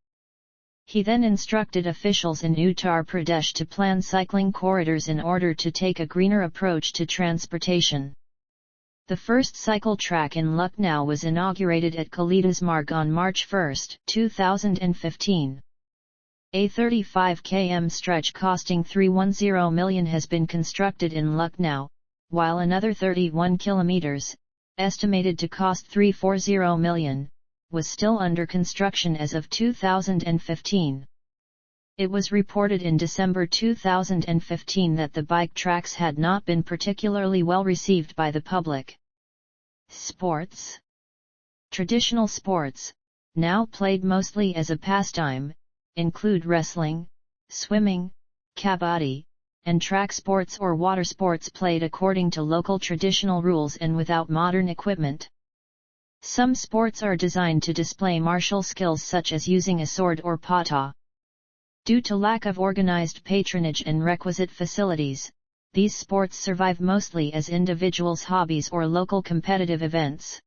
He then instructed officials in Uttar Pradesh to plan cycling corridors in order to take a greener approach to transportation. The first cycle track in Lucknow was inaugurated at Kalidas Marg on March 1, 2015. A 35 km stretch costing 310 million has been constructed in Lucknow, while another 31 km, estimated to cost 340 million, was still under construction as of 2015. It was reported in December 2015 that the bike tracks had not been particularly well received by the public. Sports. Traditional sports, now played mostly as a pastime, include wrestling, swimming, kabaddi, and track sports or water sports played according to local traditional rules and without modern equipment. Some sports are designed to display martial skills such as using a sword or pata. Due to lack of organized patronage and requisite facilities, these sports survive mostly as individuals' hobbies or local competitive events.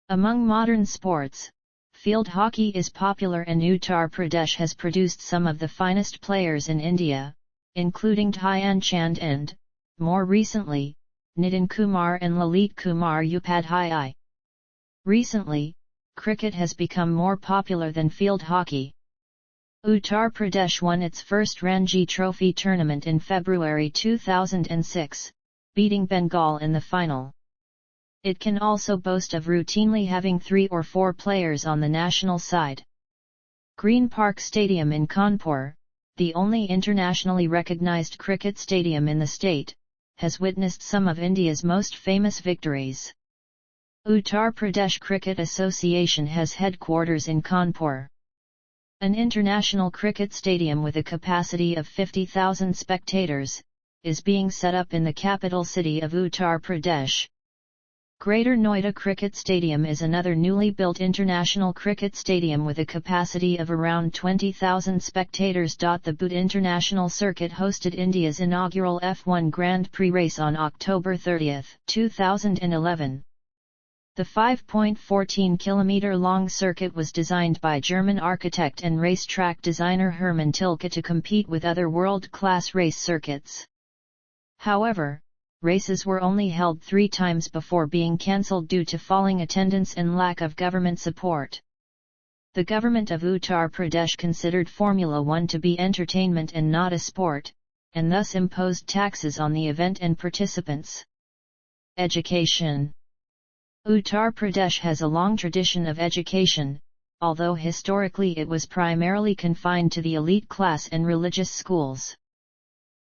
Among modern sports, field hockey is popular, and Uttar Pradesh has produced some of the finest players in India, including Dhyan Chand and, more recently, Nitin Kumar and Lalit Kumar Upadhyay. Recently, cricket has become more popular than field hockey. Uttar Pradesh won its first Ranji Trophy tournament in February 2006, beating Bengal in the final. It can also boast of routinely having 3 or 4 players on the national side. Green Park Stadium in Kanpur, the only internationally recognized cricket stadium in the state, has witnessed some of India's most famous victories. Uttar Pradesh Cricket Association has headquarters in Kanpur. An international cricket stadium with a capacity of 50,000 spectators is being set up in the capital city of Uttar Pradesh. Greater Noida Cricket Stadium is another newly built international cricket stadium with a capacity of around 20,000 spectators. The Bhuj International Circuit hosted India's inaugural F1 Grand Prix race on October 30, 2011. The 5.14-kilometer-long circuit was designed by German architect and racetrack designer Hermann Tilke to compete with other world-class race circuits. However, races were only held 3 times before being cancelled due to falling attendance and lack of government support. The government of Uttar Pradesh considered Formula One to be entertainment and not a sport, and thus imposed taxes on the event and participants. Education. Uttar Pradesh has a long tradition of education, although historically it was primarily confined to the elite class and religious schools.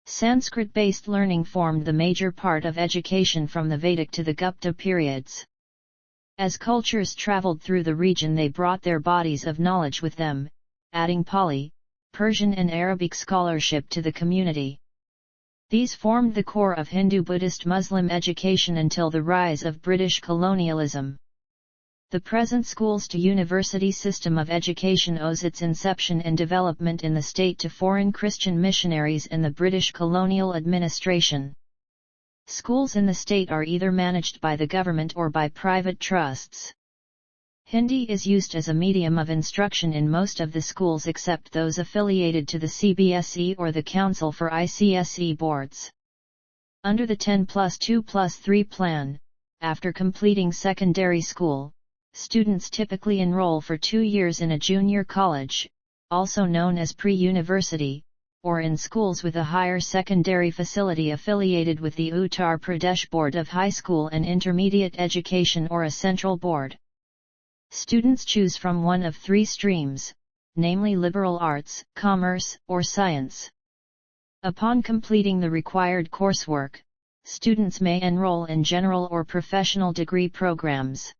Sanskrit-based learning formed the major part of education from the Vedic to the Gupta periods. As cultures traveled through the region, they brought their bodies of knowledge with them, adding Pali, Persian and Arabic scholarship to the community. These formed the core of Hindu-Buddhist-Muslim education until the rise of British colonialism. The present schools-to-university system of education owes its inception and development in the state to foreign Christian missionaries and the British colonial administration. Schools in the state are either managed by the government or by private trusts. Hindi is used as a medium of instruction in most of the schools except those affiliated to the CBSE or the Council for ICSE boards. Under the 10+2+3 plan, after completing secondary school, students typically enroll for 2 years in a junior college, also known as pre-university, or in schools with a higher secondary facility affiliated with the Uttar Pradesh Board of High School and Intermediate Education or a central board. Students choose from one of 3 streams, namely liberal arts, commerce, or science. Upon completing the required coursework, students may enroll in general or professional degree programs.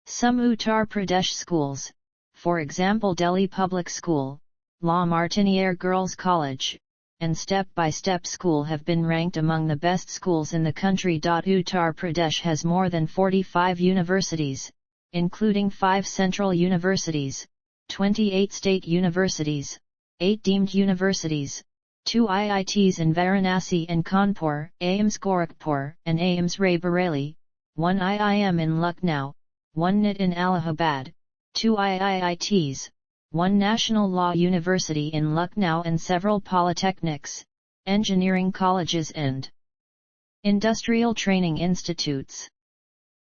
Some Uttar Pradesh schools, for example Delhi Public School, La Martiniere Girls College, and Step by Step School have been ranked among the best schools in the country. Uttar Pradesh has more than 45 universities, including 5 central universities, 28 state universities, 8 deemed universities, 2 IITs in Varanasi and Kanpur, AIIMS Gorakhpur and AIIMS Raebareli, 1 IIM in Lucknow, 1 NIT in Allahabad, 2 IIITs, 1 National Law University in Lucknow and several polytechnics, engineering colleges and industrial training institutes.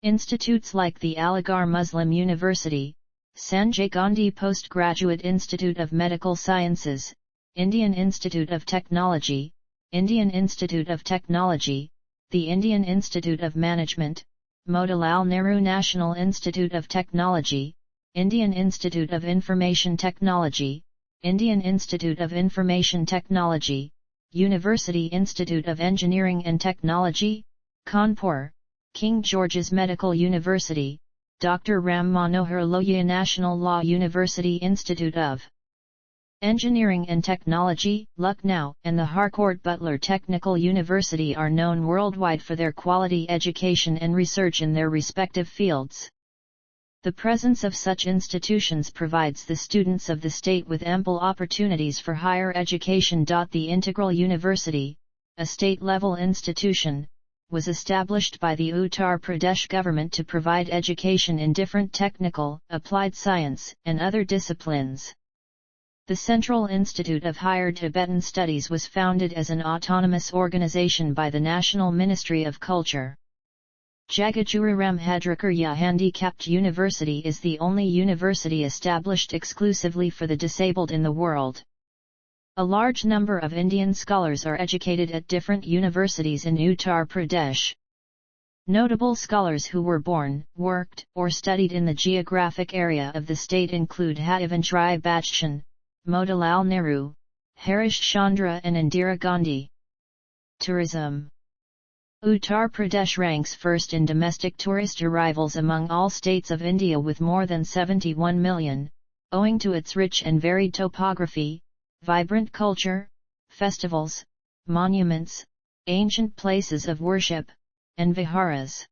Institutes like the Aligarh Muslim University, Sanjay Gandhi Postgraduate Institute of Medical Sciences, Indian Institute of Technology, Indian Institute of Technology, the Indian Institute of Management, Motilal Nehru National Institute of Technology, Indian Institute of Information Technology, Indian Institute of Information Technology, University Institute of Engineering and Technology, Kanpur, King George's Medical University, Dr. Ram Manohar Lohia National Law University Institute of Engineering and Technology, Lucknow, and the Harcourt Butler Technical University are known worldwide for their quality education and research in their respective fields. The presence of such institutions provides the students of the state with ample opportunities for higher education. The Integral University, a state-level institution, was established by the Uttar Pradesh government to provide education in different technical, applied science, and other disciplines. The Central Institute of Higher Tibetan Studies was founded as an autonomous organization by the National Ministry of Culture. Jagajuraram Hadrikarya Handicapped University is the only university established exclusively for the disabled in the world. A large number of Indian scholars are educated at different universities in Uttar Pradesh. Notable scholars who were born, worked, or studied in the geographic area of the state include Hativant Rai Bachchan, Motilal Nehru, Harish Chandra and Indira Gandhi. Tourism. Uttar Pradesh ranks first in domestic tourist arrivals among all states of India with more than 71 million, owing to its rich and varied topography, vibrant culture, festivals, monuments, ancient places of worship, and viharas.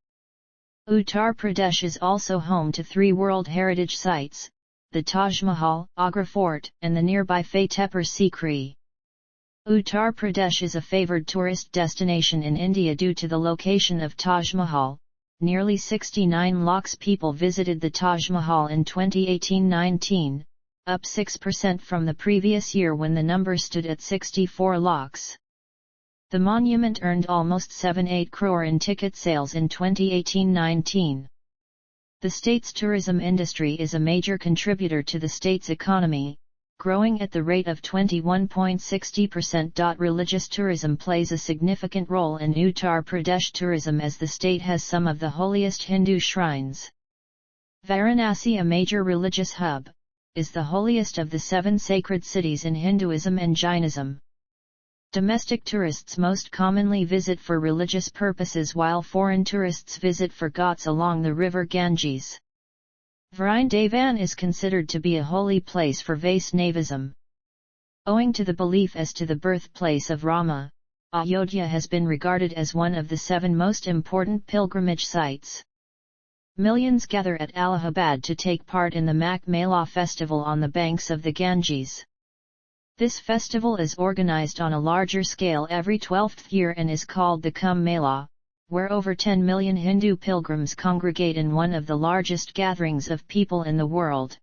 Uttar Pradesh is also home to 3 World Heritage Sites, the Taj Mahal, Agra Fort, and the nearby Fatehpur Sikri. Uttar Pradesh is a favoured tourist destination in India due to the location of Taj Mahal. Nearly 69 lakhs people visited the Taj Mahal in 2018-19, up 6% from the previous year when the number stood at 64 lakhs. The monument earned almost 7-8 crore in ticket sales in 2018-19. The state's tourism industry is a major contributor to the state's economy, growing at the rate of 21.60%. Religious tourism plays a significant role in Uttar Pradesh tourism as the state has some of the holiest Hindu shrines. Varanasi, a major religious hub, is the holiest of the 7 sacred cities in Hinduism and Jainism. Domestic tourists most commonly visit for religious purposes while foreign tourists visit for ghats along the river Ganges. Vrindavan is considered to be a holy place for Vaishnavism. Owing to the belief as to the birthplace of Rama, Ayodhya has been regarded as one of the 7 most important pilgrimage sites. Millions gather at Allahabad to take part in the Makh Mela festival on the banks of the Ganges. This festival is organized on a larger scale every 12th year and is called the Kumbh Mela, where over 10 million Hindu pilgrims congregate in one of the largest gatherings of people in the world.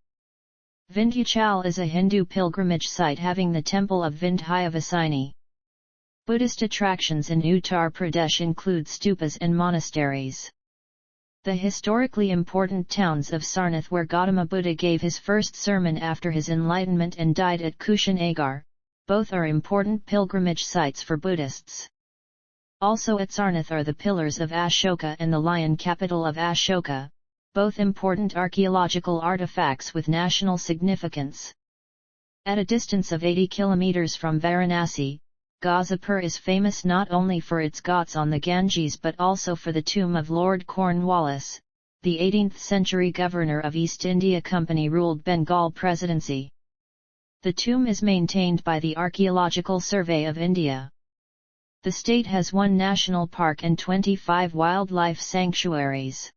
Vindhyachal is a Hindu pilgrimage site having the temple of Vindhyavasini. Buddhist attractions in Uttar Pradesh include stupas and monasteries. The historically important towns of Sarnath, where Gautama Buddha gave his first sermon after his enlightenment, and died at Kushinagar, both are important pilgrimage sites for Buddhists. Also at Sarnath are the Pillars of Ashoka and the Lion Capital of Ashoka, both important archaeological artifacts with national significance. At a distance of 80 kilometers from Varanasi, Ghazipur is famous not only for its ghats on the Ganges but also for the tomb of Lord Cornwallis, the 18th-century governor of East India Company ruled Bengal Presidency. The tomb is maintained by the Archaeological Survey of India. The state has 1 national park and 25 wildlife sanctuaries.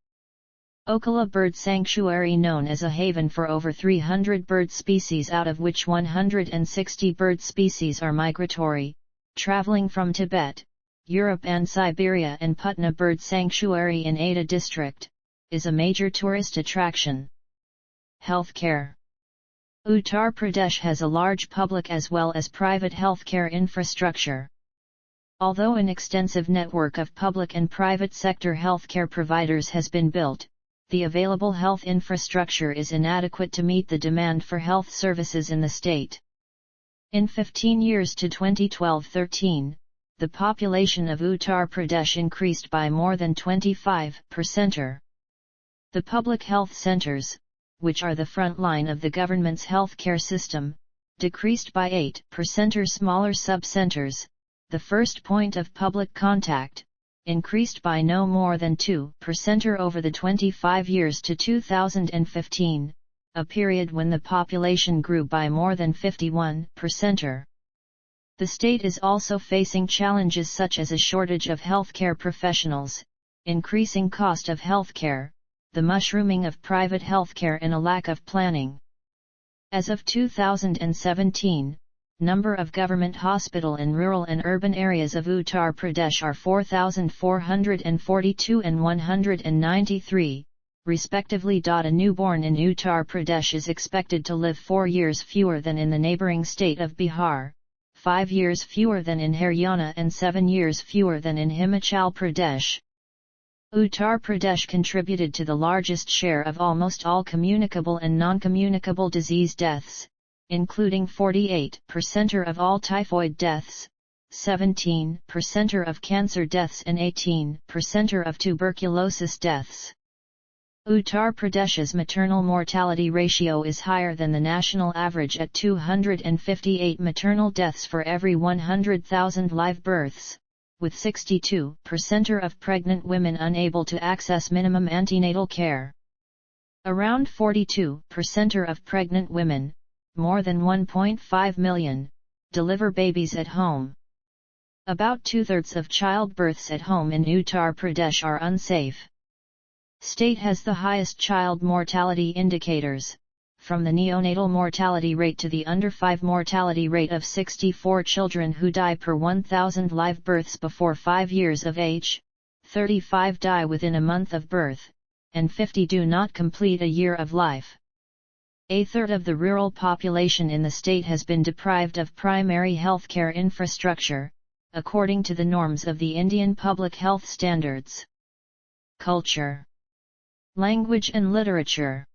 Okala Bird Sanctuary, known as a haven for over 300 bird species, out of which 160 bird species are migratory, traveling from Tibet, Europe and Siberia, and Putna Bird Sanctuary in Ada district, is a major tourist attraction. Healthcare. Uttar Pradesh has a large public as well as private healthcare infrastructure. Although an extensive network of public and private sector healthcare providers has been built, the available health infrastructure is inadequate to meet the demand for health services in the state. In 15 years to 2012-13, the population of Uttar Pradesh increased by more than 25%. The public health centers, which are the front line of the government's healthcare system, decreased by 8%. Smaller sub-centers, the first point of public contact, increased by no more than 2% over the 25 years to 2015, a period when the population grew by more than 51%. The state is also facing challenges such as a shortage of healthcare professionals, increasing cost of healthcare, the mushrooming of private healthcare, and a lack of planning. As of 2017, number of government hospital in rural and urban areas of Uttar Pradesh are 4,442 and 193, respectively. A newborn in Uttar Pradesh is expected to live 4 years fewer than in the neighbouring state of Bihar, 5 years fewer than in Haryana, and 7 years fewer than in Himachal Pradesh. Uttar Pradesh contributed to the largest share of almost all communicable and non-communicable disease deaths, including 48% of all typhoid deaths, 17% of cancer deaths and 18% of tuberculosis deaths. Uttar Pradesh's maternal mortality ratio is higher than the national average at 258 maternal deaths for every 100,000 live births, with 62% of pregnant women unable to access minimum antenatal care. Around 42% of pregnant women, more than 1.5 million, deliver babies at home. About 2/3 of childbirths at home in Uttar Pradesh are unsafe. State has the highest child mortality indicators, from the neonatal mortality rate to the under 5 mortality rate of 64 children who die per 1,000 live births before 5 years of age, 35 die within a month of birth, and 50 do not complete a year of life. A third of the rural population in the state has been deprived of primary healthcare infrastructure, according to the norms of the Indian public health standards. Culture, language and literature.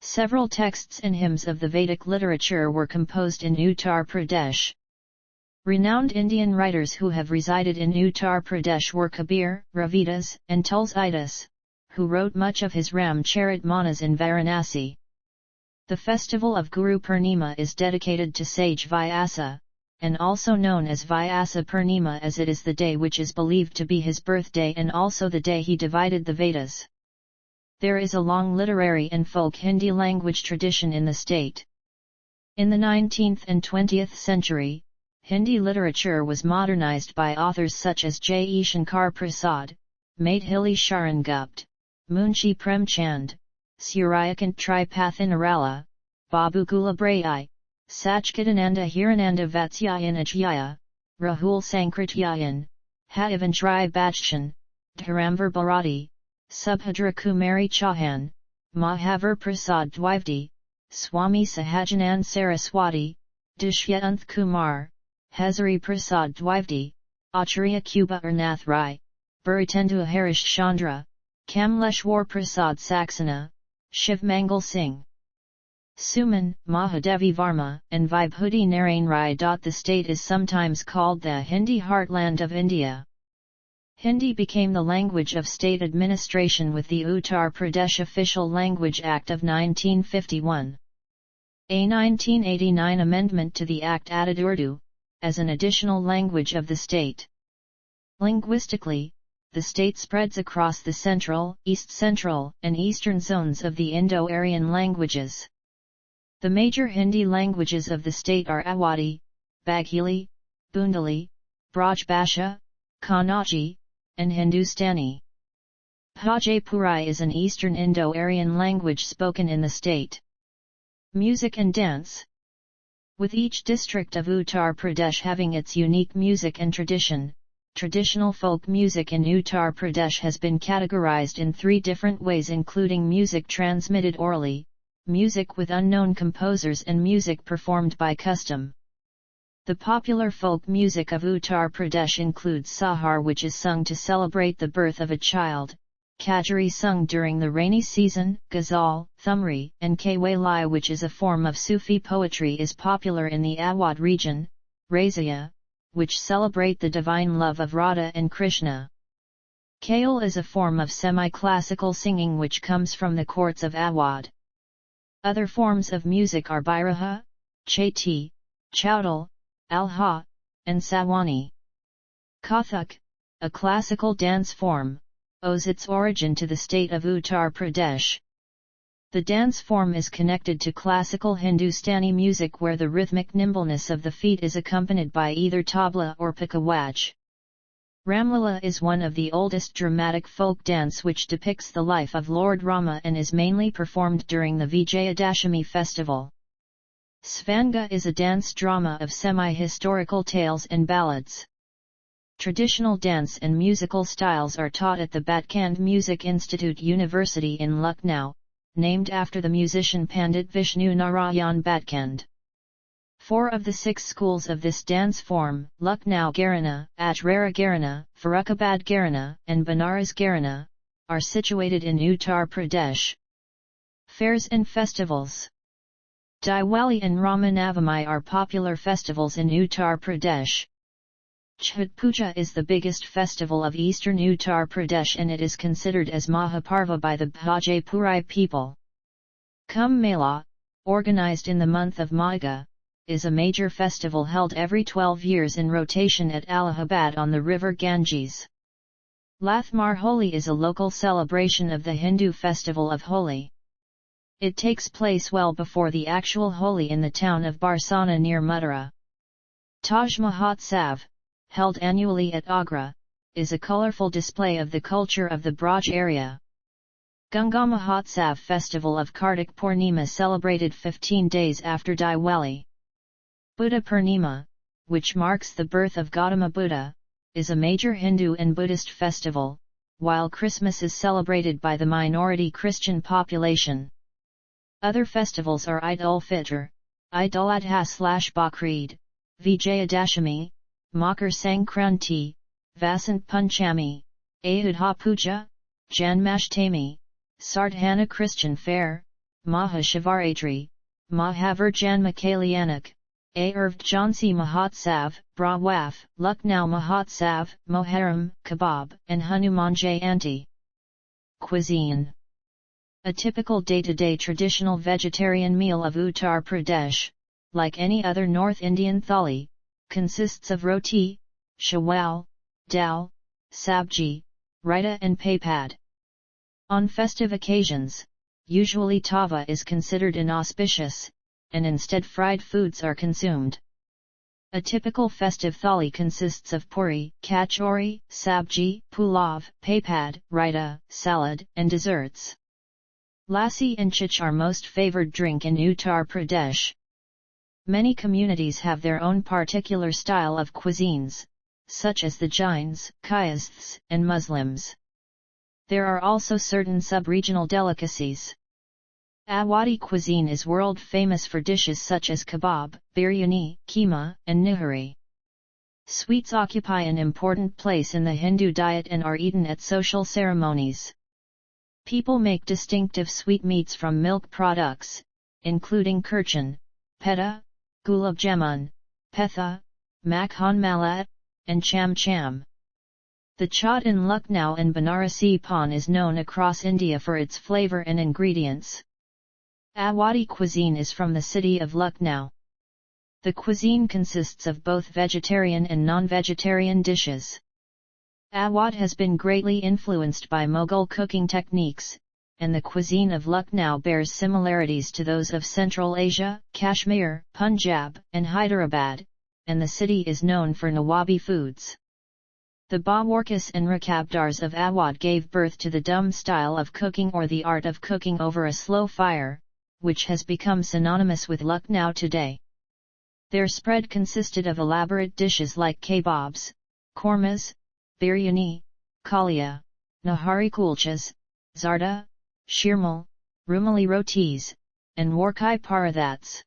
Several texts and hymns of the Vedic literature were composed in Uttar Pradesh. Renowned Indian writers who have resided in Uttar Pradesh were Kabir, Ravidas, and Tulsidas, who wrote much of his Ramcharitmanas in Varanasi. The festival of Guru Purnima is dedicated to sage Vyasa, and also known as Vyasa Purnima as it is the day which is believed to be his birthday and also the day he divided the Vedas. There is a long literary and folk Hindi language tradition in the state. In the 19th and 20th century, Hindi literature was modernized by authors such as J. E. Shankar Prasad, Maithili Sharan Gupt, Munshi Premchand, Suryakant Tripathinarala, Babu Gulabrai, Satchidananda Hirananda Vatsyayan Ajaya, Rahul Sankrityayan, Haivantri Bachchan, Dharamvar Bharati, Subhadra Kumari Chauhan, Mahavar Prasad Dwivedi, Swami Sahajanand Saraswati, Dishyanth Kumar, Hazari Prasad Dwivedi, Acharya Kuba Nath Rai, Buritendu Harish Chandra, Kamleshwar Prasad Saxena, Shiv Mangal Singh, Suman, Mahadevi Varma, and Vibhuti Narain Rai. The state is sometimes called the Hindi heartland of India. Hindi became the language of state administration with the Uttar Pradesh Official Language Act of 1951. A 1989 amendment to the Act added Urdu, as an additional language of the state. Linguistically, the state spreads across the central, east-central, and eastern zones of the Indo-Aryan languages. The major Hindi languages of the state are Awadhi, Bagheli, Bundali, Braj Bhasha, Kannauji, and Hindustani. Bhojpuri is an Eastern Indo-Aryan language spoken in the state. Music and dance. With each district of Uttar Pradesh having its unique music and tradition, traditional folk music in Uttar Pradesh has been categorized in 3 different ways, including music transmitted orally, music with unknown composers, and music performed by custom. The popular folk music of Uttar Pradesh includes Sahar, which is sung to celebrate the birth of a child, Kajari sung during the rainy season, Ghazal, Thumri, and Kawali, which is a form of Sufi poetry, is popular in the Awadh region, Razia, which celebrate the divine love of Radha and Krishna. Kayal is a form of semi-classical singing which comes from the courts of Awadh. Other forms of music are Bhairaha, Chaiti, Chowdal, Alha, and Sawani. Kathak, a classical dance form, owes its origin to the state of Uttar Pradesh. The dance form is connected to classical Hindustani music where the rhythmic nimbleness of the feet is accompanied by either tabla or pakawaj. Ramlila is one of the oldest dramatic folk dance which depicts the life of Lord Rama and is mainly performed during the Vijayadashami festival. Svanga is a dance drama of semi-historical tales and ballads. Traditional dance and musical styles are taught at the Bhatkand Music Institute University in Lucknow, named after the musician Pandit Vishnu Narayan Bhatkand. 4 of the 6 schools of this dance form, Lucknow Gharana, Ajrera Gharana, Farrukhabad Gharana, and Banaras Gharana, are situated in Uttar Pradesh. Fairs and festivals. Diwali and Ramanavami are popular festivals in Uttar Pradesh. Chhath Puja is the biggest festival of eastern Uttar Pradesh and it is considered as Mahaparva by the Bhojpuri people. Kumbh Mela, organized in the month of Magha, is a major festival held every 12 years in rotation at Allahabad on the river Ganges. Lathmar Holi is a local celebration of the Hindu festival of Holi. It takes place well before the actual Holi in the town of Barsana near Mathura. Taj Mahotsav, held annually at Agra, is a colorful display of the culture of the Braj area. Ganga Mahotsav festival of Kartik Purnima celebrated 15 days after Diwali. Buddha Purnima, which marks the birth of Gautama Buddha, is a major Hindu and Buddhist festival, while Christmas is celebrated by the minority Christian population. Other festivals are Eid ul-Fitr, Eid al-Adha/Bakrid, Vijayadashami, Makar Sankranti, Vasant Panchami, Ayudha Puja, Janmashtami, Sardhana Christian Fair, Mahashivaratri, Mahavir Janma Kalyanak, Ayurved Jhansi Mahotsav, Brawaf, Lucknow Mahotsav, Moharram, Kebab, and Hanuman Jayanti. Cuisine. A typical day-to-day traditional vegetarian meal of Uttar Pradesh, like any other North Indian thali, consists of roti, chawal, dal, sabji, raita and papad. On festive occasions, usually tava is considered inauspicious, and instead fried foods are consumed. A typical festive thali consists of puri, kachori, sabji, pulav, papad, raita, salad, and desserts. Lassi and chich are most favored drink in Uttar Pradesh. Many communities have their own particular style of cuisines, such as the Jains, Kayasths, and Muslims. There are also certain sub-regional delicacies. Awadhi cuisine is world famous for dishes such as kebab, biryani, keema, and nihari. Sweets occupy an important place in the Hindu diet and are eaten at social ceremonies. People make distinctive sweetmeats from milk products, including kirchan, peta, gulab jamun, petha, makhan malat, and cham cham. The chaat in Lucknow and Banarasi pan is known across India for its flavor and ingredients. Awadhi cuisine is from the city of Lucknow. The cuisine consists of both vegetarian and non-vegetarian dishes. Awadh has been greatly influenced by Mughal cooking techniques, and the cuisine of Lucknow bears similarities to those of Central Asia, Kashmir, Punjab, and Hyderabad, and the city is known for Nawabi foods. The Bawarkas and Rakabdars of Awadh gave birth to the Dum style of cooking or the art of cooking over a slow fire, which has become synonymous with Lucknow today. Their spread consisted of elaborate dishes like kebabs, kormas, biryani, kalia, nahari kulchas, zarda, shirmal, rumali rotis, and warkai parathats.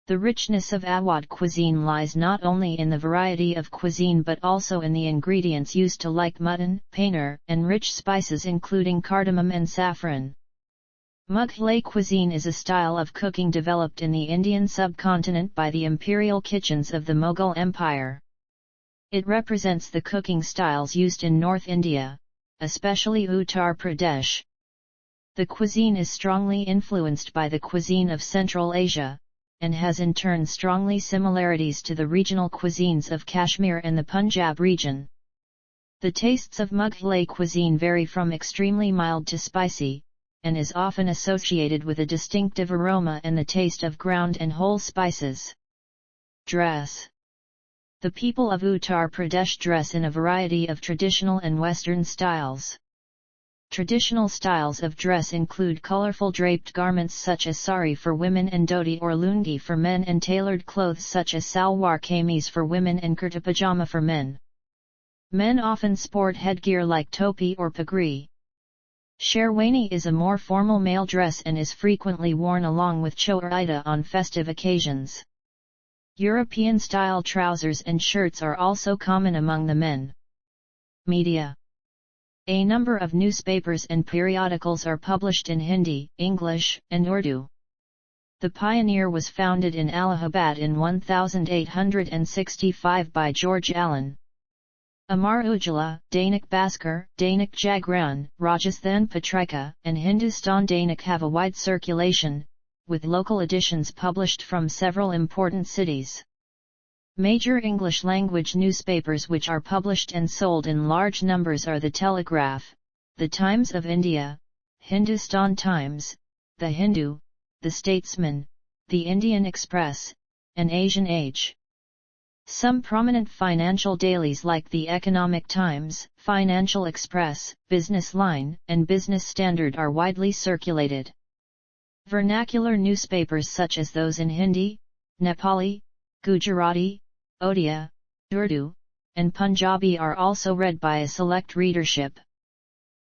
The richness of Awadh cuisine lies not only in the variety of cuisine but also in the ingredients used to like mutton, paneer, and rich spices including cardamom and saffron. Mughlai cuisine is a style of cooking developed in the Indian subcontinent by the imperial kitchens of the Mughal Empire. It represents the cooking styles used in North India, especially Uttar Pradesh. The cuisine is strongly influenced by the cuisine of Central Asia, and has in turn strongly similarities to the regional cuisines of Kashmir and the Punjab region. The tastes of Mughlai cuisine vary from extremely mild to spicy, and is often associated with a distinctive aroma and the taste of ground and whole spices. Dress. The people of Uttar Pradesh dress in a variety of traditional and Western styles. Traditional styles of dress include colorful draped garments such as sari for women and dhoti or lungi for men and tailored clothes such as salwar kameez for women and kurta pajama for men. Men often sport headgear like topi or pagri. Sherwani is a more formal male dress and is frequently worn along with choraida on festive occasions. European-style trousers and shirts are also common among the men. Media. A number of newspapers and periodicals are published in Hindi, English, and Urdu. The Pioneer was founded in Allahabad in 1865 by George Allen. Amar Ujala, Dainik Bhaskar, Dainik Jagran, Rajasthan Patrika, and Hindustan Dainik have a wide circulation, with local editions published from several important cities. Major English-language newspapers which are published and sold in large numbers are The Telegraph, The Times of India, Hindustan Times, The Hindu, The Statesman, The Indian Express, and Asian Age. Some prominent financial dailies like The Economic Times, Financial Express, Business Line, and Business Standard are widely circulated. Vernacular newspapers such as those in Hindi, Nepali, Gujarati, Odia, Urdu, and Punjabi are also read by a select readership.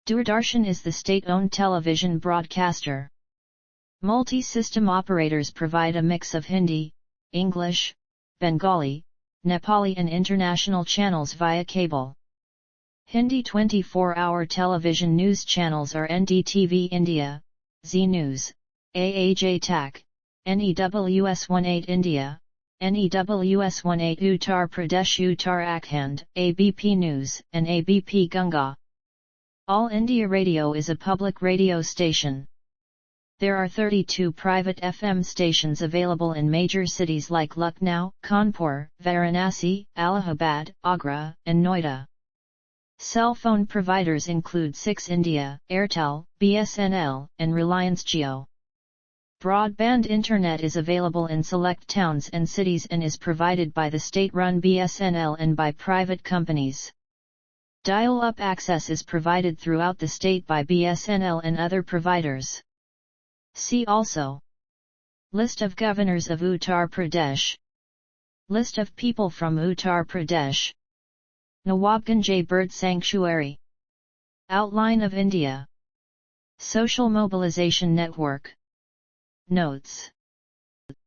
Doordarshan is the state-owned television broadcaster. Multi-system operators provide a mix of Hindi, English, Bengali, Nepali and international channels via cable. Hindi 24-hour television news channels are NDTV India, Zee News, AAJ Tak, NEWS 18 India, NEWS 18 Uttar Pradesh Uttarakhand, ABP News, and ABP Gunga. All India Radio is a public radio station. There are 32 private FM stations available in major cities like Lucknow, Kanpur, Varanasi, Allahabad, Agra, and Noida. Cell phone providers include 6 India, Airtel, BSNL, and Reliance Jio. Broadband internet is available in select towns and cities and is provided by the state-run BSNL and by private companies. Dial-up access is provided throughout the state by BSNL and other providers. See also: List of governors of Uttar Pradesh, List of people from Uttar Pradesh, Nawabganj Bird Sanctuary, Outline of India, Social Mobilization Network. Notes.